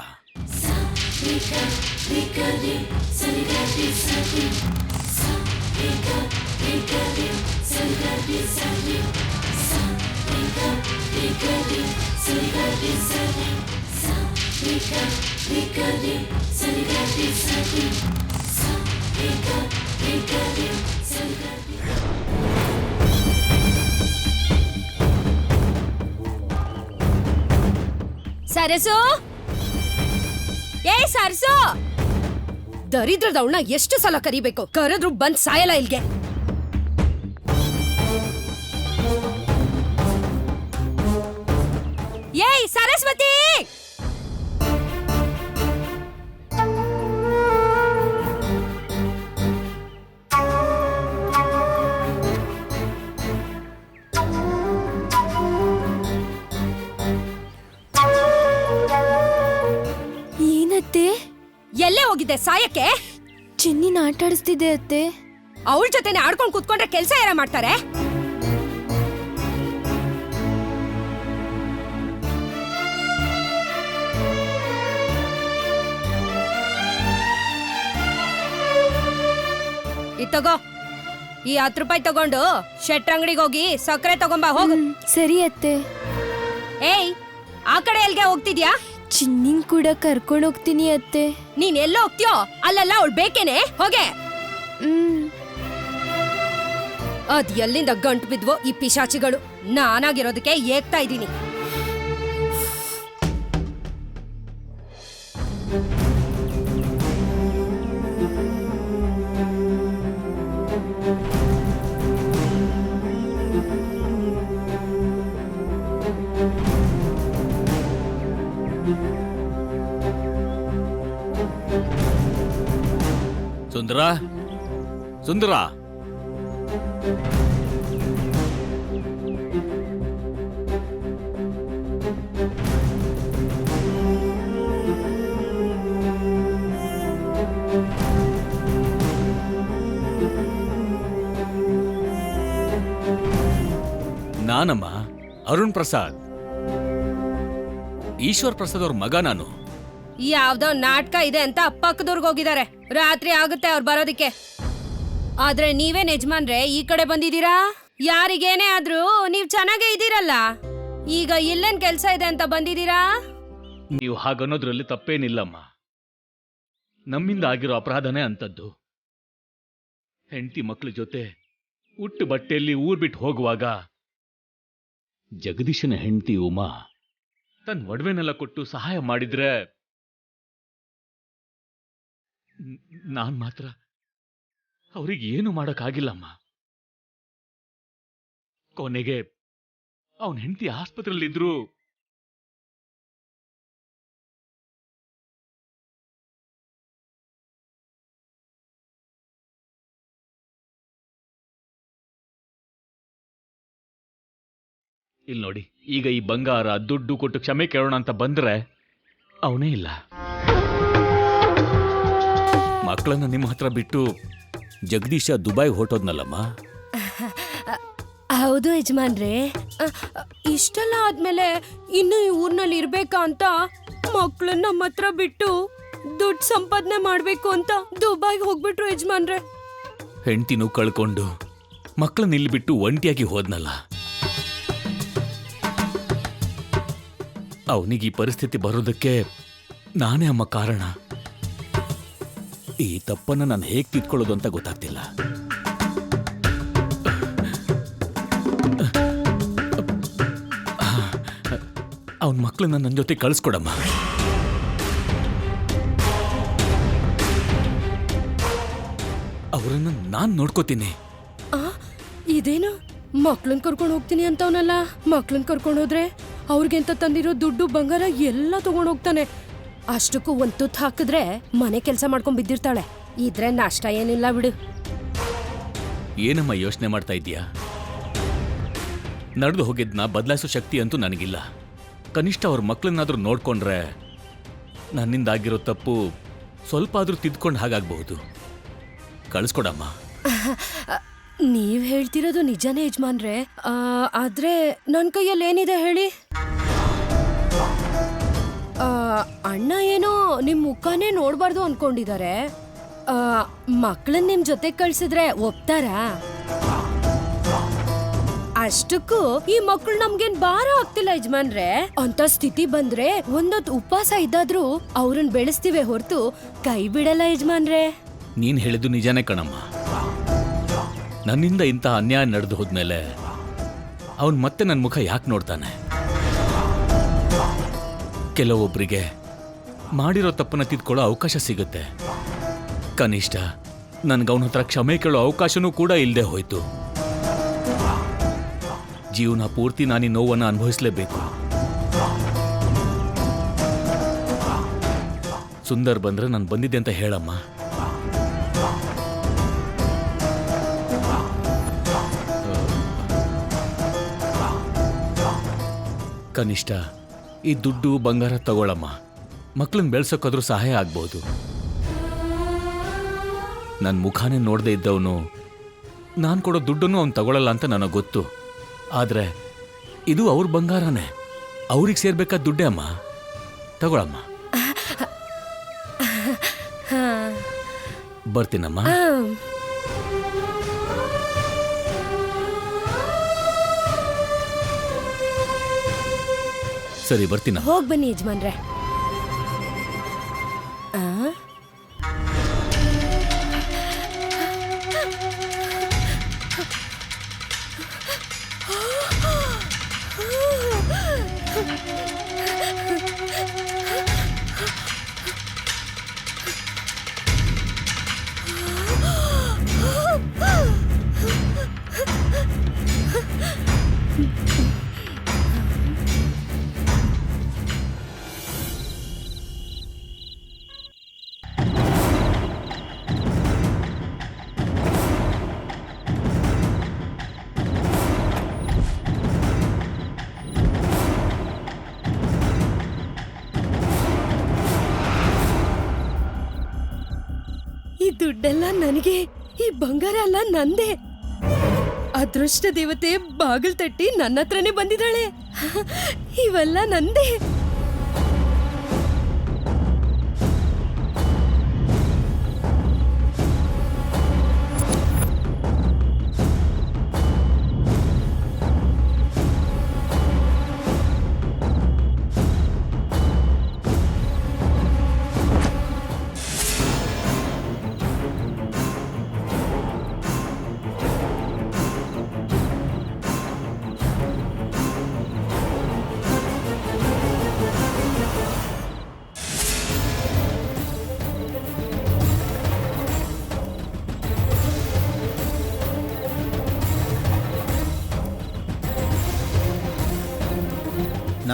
ಸರಸು, ಏ ಸರಸು, ದರಿದ್ರದವಳನ್ನ ಎಷ್ಟು ಸಲ ಕರಿಬೇಕು? ಕರೆದ್ರು ಬಂದ್ ಸಾಯಲ್ಲ ಇಲ್ಗೆ. ಏಯ್ ಸರಸ್ವತಿ, ಏನತ್ತೆ? ಎಲ್ಲೇ ಹೋಗಿದ್ದೆ ಸಾಯಕ್ಕೆ? ಚಿನ್ನಿನ ಆಟ ಆಡಿಸ್ತಿದ್ದೆ ಅತ್ತೆ. ಅವಳ ಜೊತೆನೆ ಆಡ್ಕೊಂಡು ಕೂತ್ಕೊಂಡ್ರೆ ಕೆಲಸ ಯಾರ ಮಾಡ್ತಾರೆ? ತಗೋ, ಈ 10 ರೂಪಾಯಿ ತಗೊಂಡು ಶೆಟ್ರ್ ಅಂಗಡಿಗೆ ಹೋಗಿ ಸಕ್ಕರೆ ತಗೊಂಬಾ ಹೋಗು. ಸರಿ ಅತ್ತೆ. ಏಯ್, ಆ ಕಡೆ ಎಲ್ಗೆ ಹೋಗ್ತಿದ್ಯಾ? ಚಿನ್ನಿನ್ ಕೂಡ ಕರ್ಕೊಂಡು ಹೋಗ್ತೀನಿ ಅತ್ತೆ. ನೀನ್ ಎಲ್ಲೋ ಹೋಗ್ತೀಯೋ ಅಲ್ಲೆಲ್ಲ ಅವಳು ಬೇಕೇನೆ, ಹೋಗೆ. ಅದ್ ಎಲ್ಲಿಂದ ಗಂಟು ಬಿದ್ವೋ ಈ ಪಿಶಾಚಿಗಳು. ನಾನಾಗಿರೋದಕ್ಕೆ ಏಗ್ತಾ ಇದ್ದೀನಿ. ಸುಂದರ, ಸುಂದರ, ನಾನಮ್ಮ ಅರುಣ್ ಪ್ರಸಾದ್, ಈಶ್ವರ್ ಪ್ರಸಾದ್ ಅವ್ರ ಮಗ ನಾನು. ಯಾವ್ದೋ ನಾಟಕ ಇದೆ ಅಂತ ಪಕ್ಕದೂರ್ಗ್ ಹೋಗಿದ್ದಾರೆ. ರಾತ್ರಿ ಆಗುತ್ತೆ ಅವ್ರು ಬರೋದಿಕ್ಕೆ. ಆದ್ರೆ ನೀವೇನ್ ಯಜಮಾನ್ರೆ ಈ ಕಡೆ ಬಂದಿದ್ದೀರಾ? ಯಾರಿಗೇನೇ ಆದ್ರೂ ನೀವ್ ಚೆನ್ನಾಗೇ ಇದ್ದೀರಲ್ಲ, ಈಗ ಇಲ್ಲೇನ್ ಕೆಲ್ಸ ಇದೆ ಅಂತ ಬಂದಿದ್ದೀರಾ? ನೀವು ಹಾಗನ್ನೋದ್ರಲ್ಲಿ ತಪ್ಪೇನಿಲ್ಲಮ್ಮ. ನಮ್ಮಿಂದ ಆಗಿರೋ ಅಪರಾಧನೇ ಅಂತದ್ದು. ಹೆಂಡತಿ ಮಕ್ಕಳ ಜೊತೆ ಉಟ್ಟು ಬಟ್ಟೆಯಲ್ಲಿ ಊರ್ ಬಿಟ್ಟು ಹೋಗುವಾಗ ಜಗದೀಶನ ಹೆಂಡತಿ ಉಮಾ ತನ್ನ ಒಡವೆನೆಲ್ಲ ಕೊಟ್ಟು ಸಹಾಯ ಮಾಡಿದ್ರೆ ನಾನ್ ಮಾತ್ರ ಅವ್ರಿಗೆ ಏನು ಮಾಡಕ್ಕಾಗಿಲ್ಲಮ್ಮ. ಕೊನೆಗೆ ಅವನ ಹೆಂಡತಿ ಆಸ್ಪತ್ರೆಯಲ್ಲಿದ್ರು. ಇಲ್ಲಿ ನೋಡಿ, ಈಗ ಈ ಬಂಗಾರ ದುಡ್ಡು ಕೊಟ್ಟು ಕ್ಷಮೆ ಕೇಳೋಣ ಅಂತ ಬಂದ್ರೆ ಅವನೇ ಇಲ್ಲ. ಮಕ್ಕಳನ್ನ ನಿಮ್ಮ ಹತ್ರ ಬಿಟ್ಟು ಜಗದೀಶ ದುಬೈ ಹೊರಟೋದ್ನಲ್ಲಮ್ಮ. ಹೌದು ಯಜಮಾನ್ರೆ, ಇಷ್ಟೆಲ್ಲ ಆದ್ಮೇಲೆ ಇನ್ನು ಈ ಊರ್ನಲ್ಲಿ ಇರ್ಬೇಕಾ ಅಂತ ಮಕ್ಕಳನ್ನ ನಮ್ಮ ಹತ್ರ ಬಿಟ್ಟು ದುಡ್ಡು ಸಂಪಾದನೆ ಮಾಡ್ಬೇಕು ಅಂತ ದುಬೈಗೆ ಹೋಗ್ಬಿಟ್ರು ಯಜಮಾನ್ರೆ. ಹೆಂಡತಿನೂ ಕಳ್ಕೊಂಡು ಮಕ್ಕಳನ್ನ ಇಲ್ಲಿ ಬಿಟ್ಟು ಒಂಟಿಯಾಗಿ ಹೋದ್ನಲ್ಲ. ಅವನಿಗೆ ಈ ಪರಿಸ್ಥಿತಿ ಬರೋದಕ್ಕೆ ನಾನೇ ಅಮ್ಮ ಕಾರಣ. ಈ ತಪ್ಪನ್ನ ನಾನು ಹೇಗೆ ತಿದ್ಕೊಳ್ಳೋದು ಅಂತ ಗೊತ್ತಾಗ್ತಿಲ್ಲ. ಅವನ ಮಕ್ಕಳನ್ನ ನನ್ನ ಜೊತೆ ಕಳಿಸ್ಕೊಡಮ್ಮ. ಅವರನ್ನ ನಾನು ನೋಡ್ಕೋತೀನಿ. ಇದೇನು ಮಕ್ಳನ್ ಕರ್ಕೊಂಡು ಹೋಗ್ತೀನಿ ಅಂತವನಲ್ಲ. ಮಕ್ಳನ್ ಕರ್ಕೊಂಡು ಹೋದ್ರೆ ಅವ್ರಿಗೆಂತ ತಂದಿರೋ ದುಡ್ಡು ಬಂಗಾರ ಎಲ್ಲ ತಗೊಂಡ್ ಹೋಗ್ತಾನೆ. ಅಷ್ಟಕ್ಕೂ ಒಂದ್ ತುತ್ತು ಹಾಕಿದ್ರೆ ಮನೆ ಕೆಲಸ ಮಾಡ್ಕೊಂಡ್ ಬಿದ್ದಿರ್ತಾಳೆ. ಇದ್ರೆ ನಷ್ಟ ಏನಿಲ್ಲ ಬಿಡು. ಏನಮ್ಮ ಯೋಚನೆ ಮಾಡ್ತಾ ಇದೀಯಾ? ನಡೆದು ಹೋಗಿದ್ನ ಬದಲಾಯಿಸೋ ಶಕ್ತಿ ಅಂತೂ ನನಗಿಲ್ಲ. ಕನಿಷ್ಠ ಅವ್ರ ಮಕ್ಕಳನ್ನಾದ್ರೂ ನೋಡ್ಕೊಂಡ್ರೆ ನನ್ನಿಂದಾಗಿರೋ ತಪ್ಪು ಸ್ವಲ್ಪ ಆದ್ರೂ ತಿದ್ಕೊಂಡು ಹಾಗಾಗಬಹುದು. ಕಳಿಸ್ಕೊಡಮ್ಮ. ನೀವ್ ಹೇಳ್ತಿರೋದು ನಿಜನೇ ಯಜಮಾನ್ರೆ. ಆದ್ರೆ ನನ್ ಕೈಯಲ್ಲಿ ಏನಿದೆ ಹೇಳಿ? ಅಣ್ಣ ಏನೋ ನಿಮ್ ಮುಖನೇ ನೋಡ್ಬಾರ್ದು ಅನ್ಕೊಂಡಿದ್ದಾರೆ. ಮಕ್ಕಳನ್ನ ನಿಮ್ ಜೊತೆ ಕಳ್ಸಿದ್ರೆ ಒಪ್ತಾರಾ? ಅಷ್ಟಕ್ಕೂ ಈ ಮಕ್ಕಳು ನಮ್ಗೇನ್ ಭಾರ ಆಗ್ತಿಲ್ಲ ಯಜಮಾನ್ರೆ. ಅಂತ ಸ್ಥಿತಿ ಬಂದ್ರೆ ಒಂದೊತ್ತು ಉಪವಾಸ ಇದ್ದಾದ್ರೂ ಅವ್ರನ್ನ ಬೆಳೆಸ್ತೀವಿ ಹೊರತು ಕೈ ಬಿಡಲ್ಲ ಯಜಮಾನ್ರೆ. ನೀನ್ ಹೇಳಿದ್ದು ನಿಜಾನೇ ಕಣಮ್ಮ. ನನ್ನಿಂದ ಇಂಥ ಅನ್ಯಾಯ ನಡೆದು ಹೋದ್ಮೇಲೆ ಅವನ್ ಮತ್ತೆ ನನ್ನ ಮುಖ ಯಾಕೆ ನೋಡ್ತಾನೆ? ಕೆಲವೊಬ್ಬರಿಗೆ ಮಾಡಿರೋ ತಪ್ಪನ್ನ ತಿದ್ಕೊಳ್ಳೋ ಅವಕಾಶ ಸಿಗುತ್ತೆ. ಕನಿಷ್ಠ ನನ್ಗೆ ಅವನ ಹತ್ರ ಕ್ಷಮೆ ಕೇಳೋ ಅವಕಾಶನೂ ಕೂಡ ಇಲ್ಲದೆ ಹೋಯ್ತು. ಜೀವನ ಪೂರ್ತಿ ನಾನು ನೋವನ್ನು ಅನುಭವಿಸಲೇಬೇಕು. ಸುಂದರ್ ಬಂದ್ರೆ ನಾನು ಬಂದಿದ್ದೆ ಅಂತ ಹೇಳಮ್ಮ. ಕನಿಷ್ಠ ಈ ದುಡ್ಡು ಬಂಗಾರ ತಗೊಳಮ್ಮ. ಮಕ್ಕಳನ್ನ ಬೆಳ್ಸೋಕಾದ್ರೂ ಸಹಾಯ ಆಗ್ಬಹುದು. ನನ್ನ ಮುಖಾನೇ ನೋಡದೆ ಇದ್ದವನು ನಾನು ಕೊಡೋ ದುಡ್ಡನ್ನು ಅವ್ನು ತಗೊಳ್ಳಲ್ಲ ಅಂತ ನನಗೆ ಗೊತ್ತು. ಆದ್ರೆ ಇದು ಅವ್ರ ಬಂಗಾರನೇ, ಅವ್ರಿಗೆ ಸೇರ್ಬೇಕಾದ ದುಡ್ಡೇ ಅಮ್ಮ. ತಗೊಳಮ್ಮ. ಬರ್ತೀನಮ್ಮ. ಸರಿ, ಬರ್ತೀನ. ಹೋಗ್ ಬನ್ನಿ ಯಜಮಾನ್ರೆ. ಈ ದುಡ್ಡೆಲ್ಲ ನನಗೆ, ಈ ಬಂಗಾರ ಎಲ್ಲ ನಂದೇ. ಅದೃಷ್ಟ ದೇವತೆ ಬಾಗಿಲು ತಟ್ಟಿ ನನ್ನ ಹತ್ರನೇ ಬಂದಿದ್ದಾಳೆ. ಇವೆಲ್ಲ ನಂದೇ.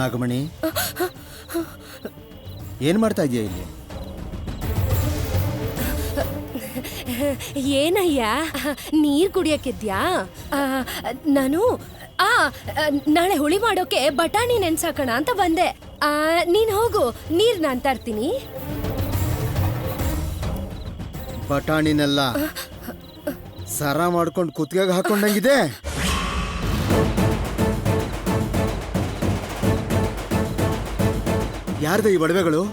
ನಾಗಮಣಿ, ಏನ್ ಮಾಡ್ತಾ ಇದೀಯ ಇಲ್ಲಿ? ಏನಯ್ಯ, ನೀರ್ ಕುಡಿಯಕ್ಕಿದ್ಯಾ? ನಾನು ನಾಳೆ ಹುಳಿ ಮಾಡೋಕೆ ಬಟಾಣಿ ನೆನ್ಸಾಕಣ ಅಂತ ಬಂದೆ. ನೀನ್ ಹೋಗು, ನೀರ್ ನಾನ್ ತರ್ತೀನಿ. ಬಟಾಣಿನೆಲ್ಲ ಸರ ಮಾಡ್ಕೊಂಡು ಕುತ್ತಿಗೆಗೆ ಹಾಕೊಂಡಂಗಿದೆ. ಯಾರ್ದ ಈ ಒಡವೆಗಳು?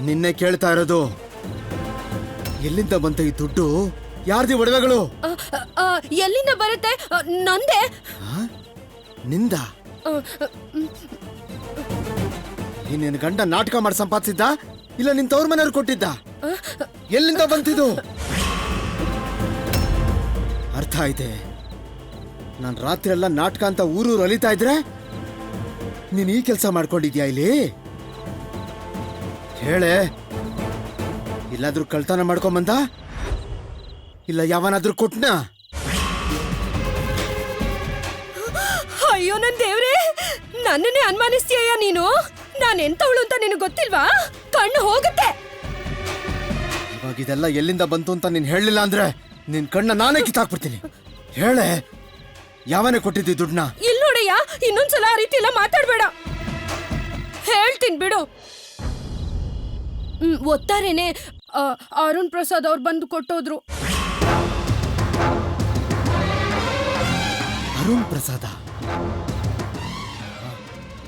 ನಿನ್ನೆ ಕೇಳ್ತಾ ಇರೋದು, ಎಲ್ಲಿಂದ ಬಂತ ಈ ದುಡ್ಡು? ಯಾರ್ದಿ ಒಡವೆಗಳು? ಎಲ್ಲಿಂದ ಬರುತ್ತೆ? ನಂದೆ. ನಿಂದ? ನಿನ್ನ ಗಂಡ ನಾಟಕ ಮಾಡಿ ಸಂಪಾದಿಸಿದ್ದ, ಇಲ್ಲ ನಿನ್ ತವ್ರ ಮನೆಯವ್ರು ಕೊಟ್ಟಿದ್ದ? ಎಲ್ಲಿಂದ ಬಂತಿದ್ದು? ಅರ್ಥ ಆಯ್ತೆ. ನಾನು ರಾತ್ರಿ ಎಲ್ಲ ನಾಟಕ ಅಂತ ಊರೂರು ಅಲಿತಾ ಇದ್ರೆ ನೀನ್ ಈ ಕೆಲಸ ಮಾಡ್ಕೊಂಡಿದ್ಯಾ ಇಲ್ಲಿ? ಹೇಳೆ, ಇಲ್ಲಾದ್ರೂ ಕಳ್ತನ ಮಾಡ್ಕೊಂಬಂದ, ಇಲ್ಲ ಯಾವನಾದ್ರೂ ಕೊಟ್ನ? ಅಯ್ಯೋ ನನ್ ದೇವ್ರೆ, ನನ್ನನ್ನೇ ಅನುಮಾನಿಸ್ತೀಯ ನೀನು? ನಾನು ಎಂತವಳು ಅಂತ ನಿನಗೆ ಗೊತ್ತಿಲ್ವಾ? ಕಣ್ಣು ಹೋಗುತ್ತೆ. ಇವಾಗ ಇದೆಲ್ಲ ಎಲ್ಲಿಂದ ಬಂತು ಅಂತ ನೀನ್ ಹೇಳಲಿಲ್ಲ ಅಂದ್ರೆ ನಿನ್ ಕಣ್ಣ ನಾನೇ ಕಿತ್ತಾಕ್ಬಿಡ್ತೀನಿ. ಹೇಳೆ, ಯಾವನೇ ಕೊಟ್ಟಿದ್ದಿ ದುಡ್ಡನ್ನ? ಇಲ್ಲಿ ನೋಡಯ್ಯ, ಇನ್ನೊಂದ್ಸಲ ಆ ರೀತಿ ಎಲ್ಲ ಮಾತಾಡ್ಬೇಡ. ಹೇಳ್ತೀನಿ ಬಿಡು. ಒತ್ತಾರೇನೆ ಅರುಣ್ ಪ್ರಸಾದ್ ಅವ್ರು ಬಂದು ಕೊಟ್ಟೋದ್ರು. ಅರುಣ್ ಪ್ರಸಾದ?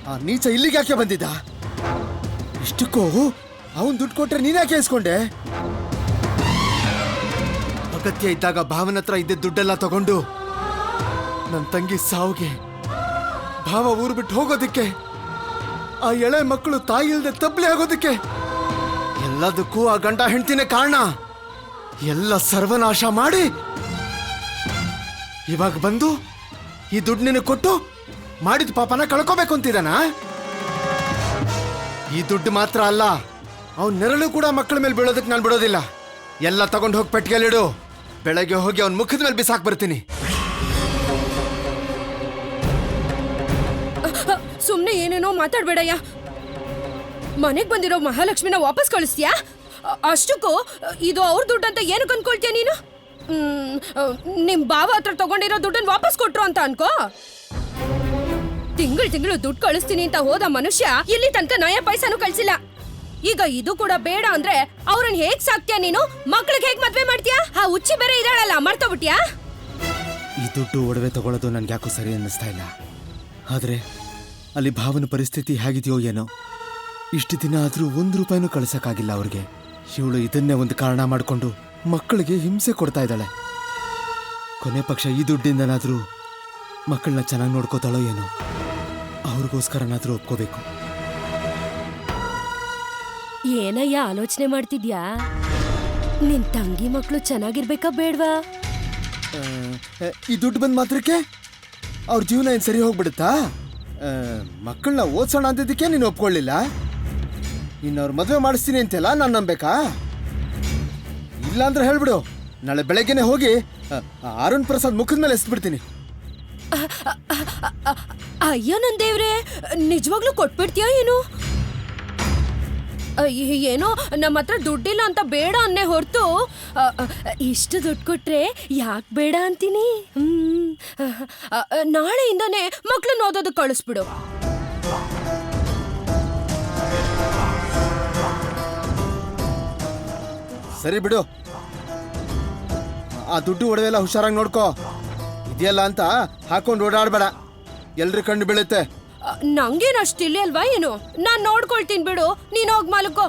ಆ ನೀಚ ಇಲ್ಲಿಗೆ ಯಾಕೆ ಬಂದಿದ್ದ? ಇಷ್ಟಕ್ಕೂ ಅವನ್ ದುಡ್ಡು ಕೊಟ್ರೆ ನೀನ್ಯಾಕೆ ಇಸ್ಕೊಂಡೆ? ಅಗತ್ಯ ಇದ್ದಾಗ ಭಾವನ ಹತ್ರ ಇದ್ದ ದುಡ್ಡೆಲ್ಲ ತಗೊಂಡು ನನ್ನ ತಂಗಿ ಸಾವುಗೆ, ಭಾವ ಊರು ಬಿಟ್ಟು ಹೋಗೋದಕ್ಕೆ, ಆ ಎಳೆ ಮಕ್ಕಳು ತಾಯಿ ಇಲ್ದೆ ತಬ್ಲಿ ಆಗೋದಕ್ಕೆ, ಎಲ್ಲದಕ್ಕೂ ಆ ಗಂಡ ಹೆಂಡ್ತಿನೇ ಕಾರಣ. ಎಲ್ಲ ಸರ್ವನಾಶ ಮಾಡಿ ಇವಾಗ ಬಂದು ಈ ದುಡ್ಡು ನಿನಗೆ ಕೊಟ್ಟು ಮಾಡಿದ ಪಾಪನ ಕಳ್ಕೋಬೇಕು ಅಂತಿದ್ದಾನ? ಈ ದುಡ್ಡು ಮಾತ್ರ ಅಲ್ಲ, ಅವನ್ ನೆರಳು ಕೂಡ ಮಕ್ಕಳ ಮೇಲೆ ಬೀಳೋದಕ್ಕೆ ನಾನು ಬಿಡೋದಿಲ್ಲ. ಎಲ್ಲ ತಗೊಂಡು ಹೋಗಿ ಪೆಟ್ಟಿಗೆಲಿಡು. ಬೆಳಗ್ಗೆ ಹೋಗಿ ಅವನ್ ಮುಖದ ಮೇಲೆ ಬಿಸಾಕ್ ಬರ್ತೀನಿ. ಸುಮ್ನೆ ಏನೇನೋ ಮಾತಾಡ್ಬೇಡಯ್ಯ. ಮನೆಗ್ ಬಂದಿರೋ ಮಹಾಲಕ್ಷ್ಮಿನ ವಾಪಸ್ ಕಳಿಸ್ತೀಯಾ? ಅಷ್ಟಕ್ಕೂ ಇದು ಅವ್ರ ದುಡ್ಡು ಅಂತ ಏನಕ್ಕೆ ಅನ್ಕೊಳ್ತೀಯ ನೀನು? ನಿಮ್ ಬಾವ ಹತ್ರ ತಗೊಂಡಿರೋ ದುಡ್ಡನ್ನ ವಾಪಸ್ ಕೊಟ್ರು ಅಂತ ಅನ್ಕೋ. ತಿಂಗಳು ದುಡ್ಡು ಕಳಿಸ್ತೀನಿ ಅಂತ ಹೋದ ಮನುಷ್ಯ ಇಲ್ಲಿ ತನಕ ನಯ ಪೈಸಾನು ಕಳ್ಸಿಲ್ಲ. ಈಗ ಇದು ಕೂಡ ಬೇಡ ಅಂದ್ರೆ ಅವ್ರನ್ನ ಹೇಗ್ ಸಾಕ್ತೀಯ ನೀನು? ಮಕ್ಳಿಗೆ ಹೇಗ್ ಮದ್ವೆ ಮಾಡ್ತೀಯಾ? ಆ ಉಚ್ಚಿ ಬೇರೆ ಇದಾಳಲ್ಲ, ಮರ್ತೋಗ್ಬಿಟ್ಯಾ? ಈ ದುಡ್ಡು ಒಡವೆ ತಗೊಳ್ಳೋದು ನನ್ಗೆ ಯಾಕೋ ಸರಿ ಅನ್ನಿಸ್ತಾ ಇಲ್ಲ. ಆದ್ರೆ ಅಲ್ಲಿ ಭಾವನ ಪರಿಸ್ಥಿತಿ ಹೇಗಿದೆಯೋ ಏನೋ, ಇಷ್ಟು ದಿನ ಆದ್ರೂ ₹1 ಕಳ್ಸಕ್ಕಾಗಿಲ್ಲ ಅವ್ರಿಗೆ. ಇವಳು ಇದನ್ನೇ ಒಂದು ಕಾರಣ ಮಾಡಿಕೊಂಡು ಮಕ್ಕಳಿಗೆ ಹಿಂಸೆ ಕೊಡ್ತಾ ಇದ್ದಾಳೆ. ಕೊನೆ ಪಕ್ಷ ಈ ದುಡ್ಡಿಂದನಾದ್ರೂ ಮಕ್ಕಳನ್ನ ಚೆನ್ನಾಗಿ ನೋಡ್ಕೋತಾಳೋ ಏನೋ. ಅವ್ರಿಗೋಸ್ಕರನಾದ್ರೂ ಒಪ್ಕೋಬೇಕು. ಏನಯ್ಯ ಆಲೋಚನೆ ಮಾಡ್ತಿದ್ಯಾ? ನಿನ್ ತಂಗಿ ಮಕ್ಕಳು ಚೆನ್ನಾಗಿರ್ಬೇಕಾ ಬೇಡ್ವಾ? ಈ ದುಡ್ಡು ಬಂದ ಮಾತ್ರಕ್ಕೆ ಅವ್ರ ಜೀವನ ಏನ್ ಸರಿ ಹೋಗ್ಬಿಡುತ್ತಾ? ಮಕ್ಕಳನ್ನ ಓದ್ಸೋಣ ಅಂದಿದ್ದಕ್ಕೆ ನೀನು ಒಪ್ಕೊಳ್ಳಿಲ್ಲ. ಇನ್ನವ್ರ ಮದುವೆ ಮಾಡಿಸ್ತೀನಿ ಅಂತೆಲ್ಲ ನಾನು ನಂಬೇಕಾ? ಇಲ್ಲಾಂದ್ರೆ ಹೇಳ್ಬಿಡು, ನಾಳೆ ಬೆಳಗ್ಗೆನೆ ಹೋಗಿ ಅರುಣ್ ಪ್ರಸಾದ್ ಮುಖದ ಮೇಲೆ ಎಸ್ಬಿಡ್ತೀನಿ. ಅಯ್ಯೋ ನನ್ ದೇವ್ರೆ, ನಿಜವಾಗ್ಲೂ ಕೊಟ್ಬಿಡ್ತೀಯಾ ಏನು? ಏನೋ ನಮ್ಮ ಹತ್ರ ದುಡ್ಡಿಲ್ಲ ಅಂತ ಬೇಡ ಅನ್ನೇ ಹೊರ್ತು, ಇಷ್ಟು ದುಡ್ಡು ಕೊಟ್ರೆ ಯಾಕೆ ಬೇಡ ಅಂತೀನಿ. ನಾಳೆಯಿಂದಾನೇ ಮಕ್ಳನ್ನ ಓದೋದಕ್ಕೆ ಕಳಿಸ್ಬಿಡು. ಸರಿ ಬಿಡು, ಆ ದುಡ್ಡು ಒಡವೆಲ್ಲ ಹುಷಾರಾಗಿ ನೋಡ್ಕೋ. ಇದೆಯಲ್ಲ ಅಂತ ಹಾಕೊಂಡು ಓಡಾಡ್ಬೇಡ, ಎಲ್ರ ಕಣ್ಣು ಬೀಳುತ್ತೆ. ನಂಗೇನು ಅಷ್ಟು ಇಲ್ಲಿ ಅಲ್ವಾ ಏನು? ನಾನ್ ನೋಡ್ಕೊಳ್ತೀನಿ ಬಿಡು, ನೀನ್ ಹೋಗ್ ಮಲ್ಕೋ.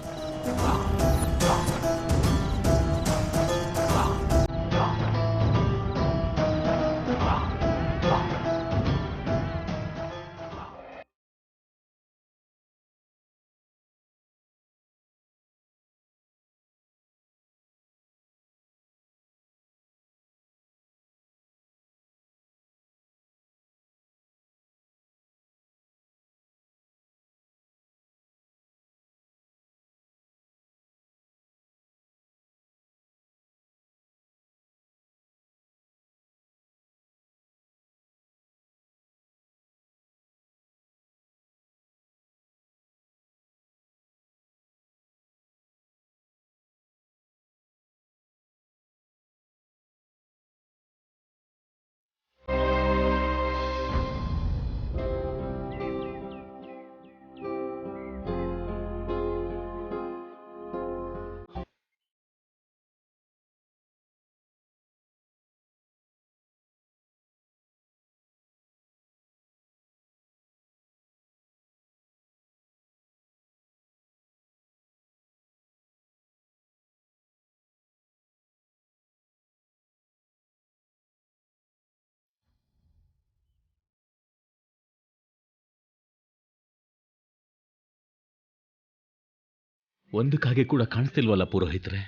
ಒಂದು ಕಾಗೆ ಕೂಡ ಕಾಣಿಸ್ತಿಲ್ವಲ್ಲ ಪುರೋಹಿತ್ರೆ?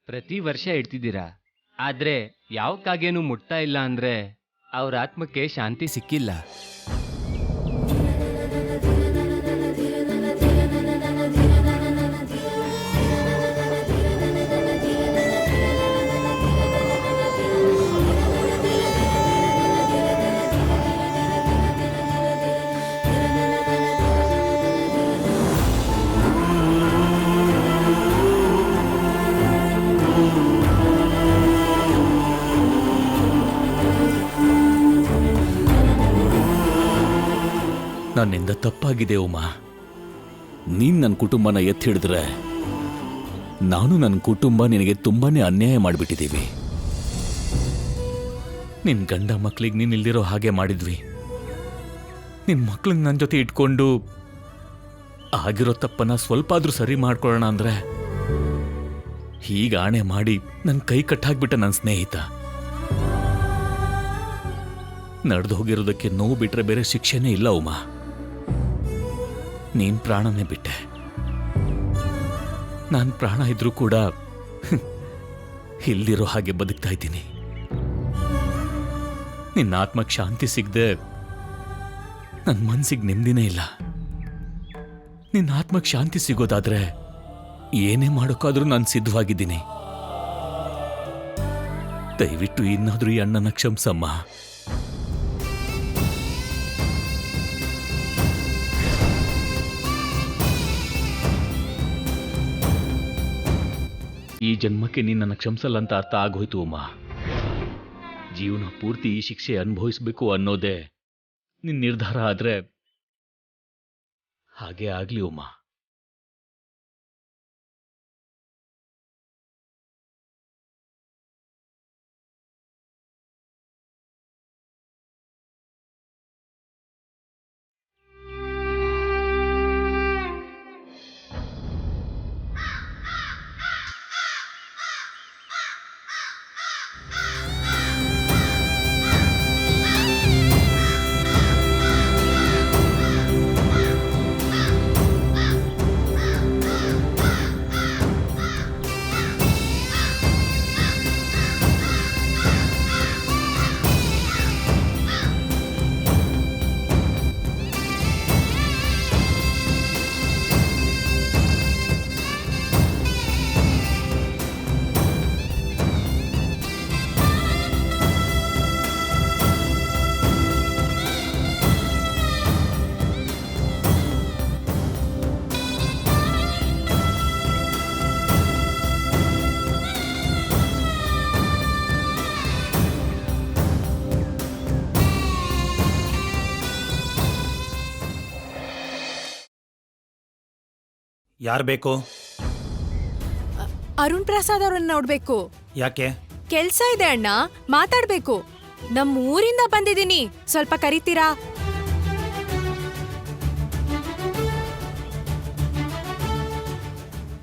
ಪ್ರತಿ ವರ್ಷ ಇಡ್ತಿದ್ದೀರಾ, ಆದ್ರೆ ಯಾವ ಕಾಗೇನೂ ಮುಟ್ತಾ ಇಲ್ಲ ಅಂದ್ರೆ ಅವ್ರ ಆತ್ಮಕ್ಕೆ ಶಾಂತಿ ಸಿಕ್ಕಿಲ್ಲ. ನನ್ನಿಂದ ತಪ್ಪಾಗಿದೆ ಉಮಾ. ನೀನ್ ನನ್ನ ಕುಟುಂಬನ ಎತ್ತಿ ಹಿಡಿದ್ರೆ ನಾನು ನನ್ನ ಕುಟುಂಬ ನಿನಗೆ ತುಂಬಾನೇ ಅನ್ಯಾಯ ಮಾಡಿಬಿಟ್ಟಿದ್ದೀವಿ. ನಿನ್ ಗಂಡ ಮಕ್ಳಿಗೆ ನೀನ್ ಇಲ್ದಿರೋ ಹಾಗೆ ಮಾಡಿದ್ವಿ. ನಿನ್ ಮಕ್ಳನ್ನ ನನ್ನ ಜೊತೆ ಇಟ್ಕೊಂಡು ಆಗಿರೋ ತಪ್ಪನ್ನ ಸ್ವಲ್ಪ ಆದ್ರೂ ಸರಿ ಮಾಡ್ಕೊಳ್ಳೋಣ ಅಂದ್ರೆ ಹೀಗ ಆಣೆ ಮಾಡಿ ನನ್ನ ಕೈ ಕಟ್ಟಾಕ್ಬಿಟ್ಟ ನನ್ನ ಸ್ನೇಹಿತ. ನಡೆದು ಹೋಗಿರೋದಕ್ಕೆ ನೋವು ಬಿಟ್ರೆ ಬೇರೆ ಶಿಕ್ಷೆನೇ ಇಲ್ಲ ಉಮಾ. ನೀನ್ ಪ್ರಾಣನೇ ಬಿಟ್ಟೆ. ನಾನ್ ಪ್ರಾಣ ಇದ್ರೂ ಕೂಡ ಇಲ್ದಿರೋ ಹಾಗೆ ಬದುಕ್ತಾ ಇದ್ದೀನಿ. ನಿನ್ನ ಆತ್ಮಕ್ಕೆ ಶಾಂತಿ ಸಿಗದೆ ನನ್ನ ಮನ್ಸಿಗೆ ನೆಮ್ಮದಿನೇ ಇಲ್ಲ. ನಿನ್ನ ಆತ್ಮಕ್ಕೆ ಶಾಂತಿ ಸಿಗೋದಾದ್ರೆ ಏನೇ ಮಾಡೋಕ್ಕಾದ್ರೂ ನಾನು ಸಿದ್ಧವಾಗಿದ್ದೀನಿ. ದಯವಿಟ್ಟು ಇನ್ನಾದ್ರೂ ಈ ಅಣ್ಣನ ಕ್ಷಮಿಸಮ್ಮ. ಈ ಜನ್ಮಕ್ಕೆ ನೀನನ್ನು ಕ್ಷಮಿಸಲ್ಲ ಅಂತ ಅರ್ಥ ಆಗೋಯ್ತು ಉಮಾ. ಜೀವನ ಪೂರ್ತಿ ಈ ಶಿಕ್ಷೆ ಅನುಭವಿಸ್ಬೇಕು ಅನ್ನೋದೇ ನಿನ್ನ ನಿರ್ಧಾರ ಆದ್ರೆ ಹಾಗೆ ಆಗ್ಲಿ ಉಮಾ. ಯಾರು ಬೇಕು? ಅರುಣ್ ಪ್ರಸಾದ್ ಅವ್ರನ್ನ ನೋಡ್ಬೇಕು. ಯಾಕೆ? ಕೆಲ್ಸ ಇದೆ ಅಣ್ಣ, ಮಾತಾಡ್ಬೇಕು. ನಮ್ಮ ಊರಿಂದ ಬಂದಿದ್ದೀನಿ, ಸ್ವಲ್ಪ ಕರಿತೀರಾ?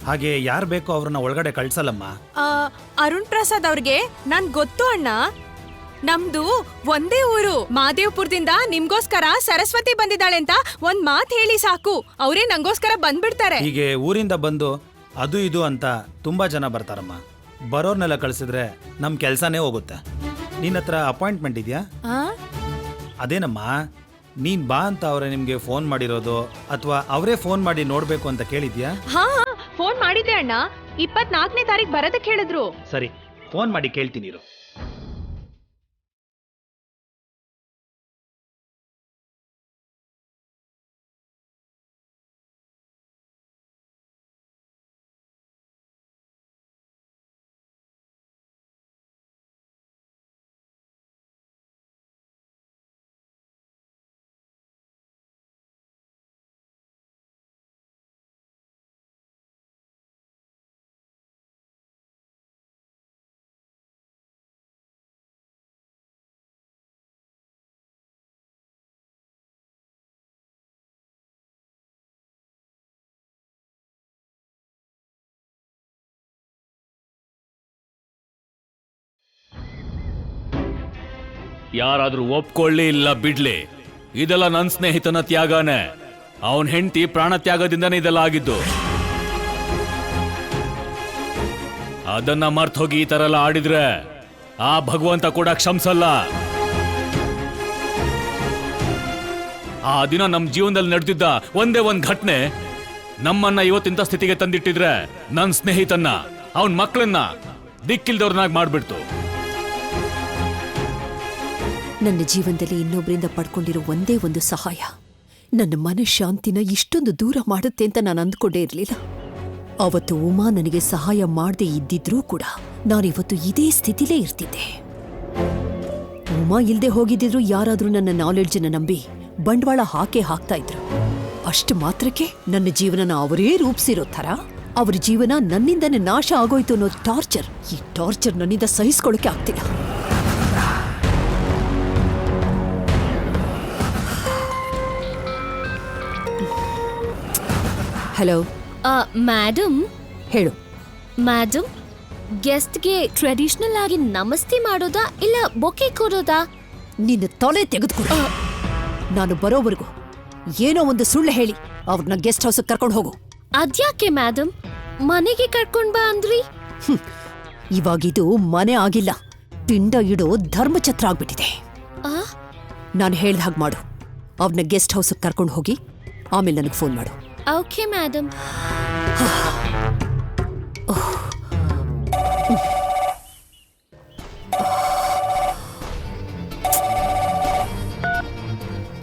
ಹಾಗೆ ಯಾರು ಬೇಕೋ ಅವ್ರನ್ನ ಒಳಗಡೆ ಕಳ್ಸಲ್ಲಮ್ಮ. ಅರುಣ್ ಪ್ರಸಾದ್ ಅವ್ರಿಗೆ ನನ್ ಗೊತ್ತು ಅಣ್ಣ. ನಮ್ದು ಒಂದೇ ಊರು. ಮಾದೇವ್ಪುರದಿಂದ ನಿಮ್ಗೋಸ್ಕರ ಸರಸ್ವತಿ ಬಂದಿದ್ದಾಳೆ ಅಂತ ಒಂದ್ ಮಾತ್ ಹೇಳಿ ಸಾಕು, ಅವರೇ ನಂಗೋಸ್ಕರ ಬಂದ್ಬಿಡ್ತಾರೆ. ಹೀಗೆ ಊರಿಂದ ಬಂದು ಅದು ಇದು ಅಂತ ತುಂಬಾ ಜನ ಬರ್ತಾರಮ್ಮ. ಬರೋರ್ನೆಲ್ಲ ಕಳ್ಸಿದ್ರೆ ನಮ್ ಕೆಲ್ಸನೇ ಹೋಗುತ್ತೆ. ನಿನ್ನ ಹತ್ರ ಅಪಾಯಿಂಟ್ಮೆಂಟ್ ಇದೆಯಾ? ಅದೇನಮ್ಮ, ನೀನ್ ಬಾ ಅಂತ ಅವ್ರೆ ನಿಮ್ಗೆ ಫೋನ್ ಮಾಡಿರೋದು ಅಥವಾ ಅವರೇ ಫೋನ್ ಮಾಡಿ ನೋಡ್ಬೇಕು ಅಂತ ಕೇಳಿದ್ಯಾ? ಹಾ, ಫೋನ್ ಮಾಡಿದ್ದೆ ಅಣ್ಣ. 24ನೇ ತಾರೀಕು ಬರೋದಕ್ಕೆ ಹೇಳಿದ್ರು. ಸರಿ, ಫೋನ್ ಮಾಡಿ ಕೇಳ್ತೀನಿ ಇರು. ಯಾರಾದ್ರೂ ಒಪ್ಕೊಳ್ಳಿ ಇಲ್ಲ ಬಿಡ್ಲಿ, ಇದೆಲ್ಲ ನನ್ನ ಸ್ನೇಹಿತನ ತ್ಯಾಗನೇ. ಅವನ್ ಹೆಂಡತಿ ಪ್ರಾಣ ತ್ಯಾಗದಿಂದನೇ ಇದೆಲ್ಲ ಆಗಿದ್ದು. ಅದನ್ನ ಮರ್ತ್ ಹೋಗಿ ಈ ತರ ಎಲ್ಲ ಆಡಿದ್ರೆ ಆ ಭಗವಂತ ಕೂಡ ಕ್ಷಮಿಸಲ್ಲ. ಆ ದಿನ ನಮ್ ಜೀವನದಲ್ಲಿ ನಡೆದಿದ್ದ ಒಂದೇ ಒಂದ್ ಘಟನೆ ನಮ್ಮನ್ನ ಇವತ್ತಿಂತ ಸ್ಥಿತಿಗೆ ತಂದಿಟ್ಟಿದ್ರೆ ನನ್ ಸ್ನೇಹಿತನ್ನ ಅವನ್ ಮಕ್ಕಳನ್ನ ದಿಕ್ಕಿಲ್ದವ್ರನ್ನಾಗಿ ಮಾಡ್ಬಿಡ್ತು. ನನ್ನ ಜೀವನದಲ್ಲಿ ಇನ್ನೊಬ್ಬರಿಂದ ಪಡ್ಕೊಂಡಿರೋ ಒಂದೇ ಒಂದು ಸಹಾಯ ನನ್ನ ಮನಃಶಾಂತಿನ ಇಷ್ಟೊಂದು ದೂರ ಮಾಡುತ್ತೆ ಅಂತ ನಾನು ಅಂದ್ಕೊಂಡೇ ಇರಲಿಲ್ಲ. ಅವತ್ತು ಉಮಾ ನನಗೆ ಸಹಾಯ ಮಾಡದೆ ಇದ್ದಿದ್ರೂ ಕೂಡ ನಾನಿವತ್ತು ಇದೇ ಸ್ಥಿತಿಲೇ ಇರ್ತಿದ್ದೆ. ಉಮಾ ಇಲ್ದೆ ಹೋಗಿದ್ದಿದ್ರು ಯಾರಾದ್ರೂ ನನ್ನ ನಾಲೆಡ್ಜನ್ನ ನಂಬಿ ಬಂಡವಾಳ ಹಾಕ್ತಾ ಇದ್ರು. ಅಷ್ಟು ಮಾತ್ರಕ್ಕೆ ನನ್ನ ಜೀವನನ ಅವರೇ ರೂಪಿಸಿರೋ ಥರ ಅವ್ರ ಜೀವನ ನನ್ನಿಂದನೇ ನಾಶ ಆಗೋಯ್ತು ಅನ್ನೋ ಟಾರ್ಚರ್, ಈ ಟಾರ್ಚರ್ ನನ್ನಿಂದ ಸಹಿಸ್ಕೊಳ್ಳೋಕೆ ಆಗ್ತಿಲ್ಲ. Hello madam. ಹೇಳು. ಮ್ಯಾಡಮ್, ಗೆಸ್ಟ್ಗೆ ಟ್ರೆಡಿಷನಲ್ ಆಗಿ ನಮಸ್ತೆ ಮಾಡೋದಾ ಇಲ್ಲ ಬೊಕೆ ಕೊಡೋದಾ? ನಿನ್ನ ತಲೆ ತೆಗೆದುಕೊಡು. ನಾನು ಬರೋವರೆಗೂ ಏನೋ ಒಂದು ಸುಳ್ಳು ಹೇಳಿ ಅವ್ರನ್ನ ಗೆಸ್ಟ್ ಹೌಸ್ ಕರ್ಕೊಂಡು ಹೋಗು. ಅದ್ಯಾಕೆ ಮ್ಯಾಡಮ್, ಮನೆಗೆ ಕರ್ಕೊಂಡ್ ಬಾ ಅಂದ್ರಿ? ಇವಾಗಿದು ಮನೆ ಆಗಿಲ್ಲ, ಪಿಂಡ ಇಡೋ ಧರ್ಮಛತ್ರ ಆಗ್ಬಿಟ್ಟಿದೆ. ನಾನು ಹೇಳ್ದ ಹಾಗೆ ಮಾಡು. ಅವ್ರನ್ನ ಗೆಸ್ಟ್ ಹೌಸ್ ಕರ್ಕೊಂಡು ಹೋಗಿ ಆಮೇಲೆ ನನಗೆ ಫೋನ್ ಮಾಡು. Okay madam.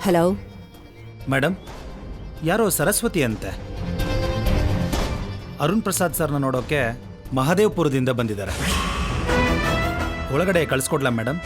ಹಲೋ ಮೇಡಮ್, ಯಾರೋ ಸರಸ್ವತಿ ಅಂತೆ. ಅರುಣ್ ಪ್ರಸಾದ್ ಸರ್ನ ನೋಡೋಕೆ ಮಹದೇವ್ಪುರದಿಂದ ಬಂದಿದ್ದಾರೆ. ಒಳಗಡೆ ಕಳಿಸ್ಕೊಡ್ಲಾ ಮೇಡಮ್?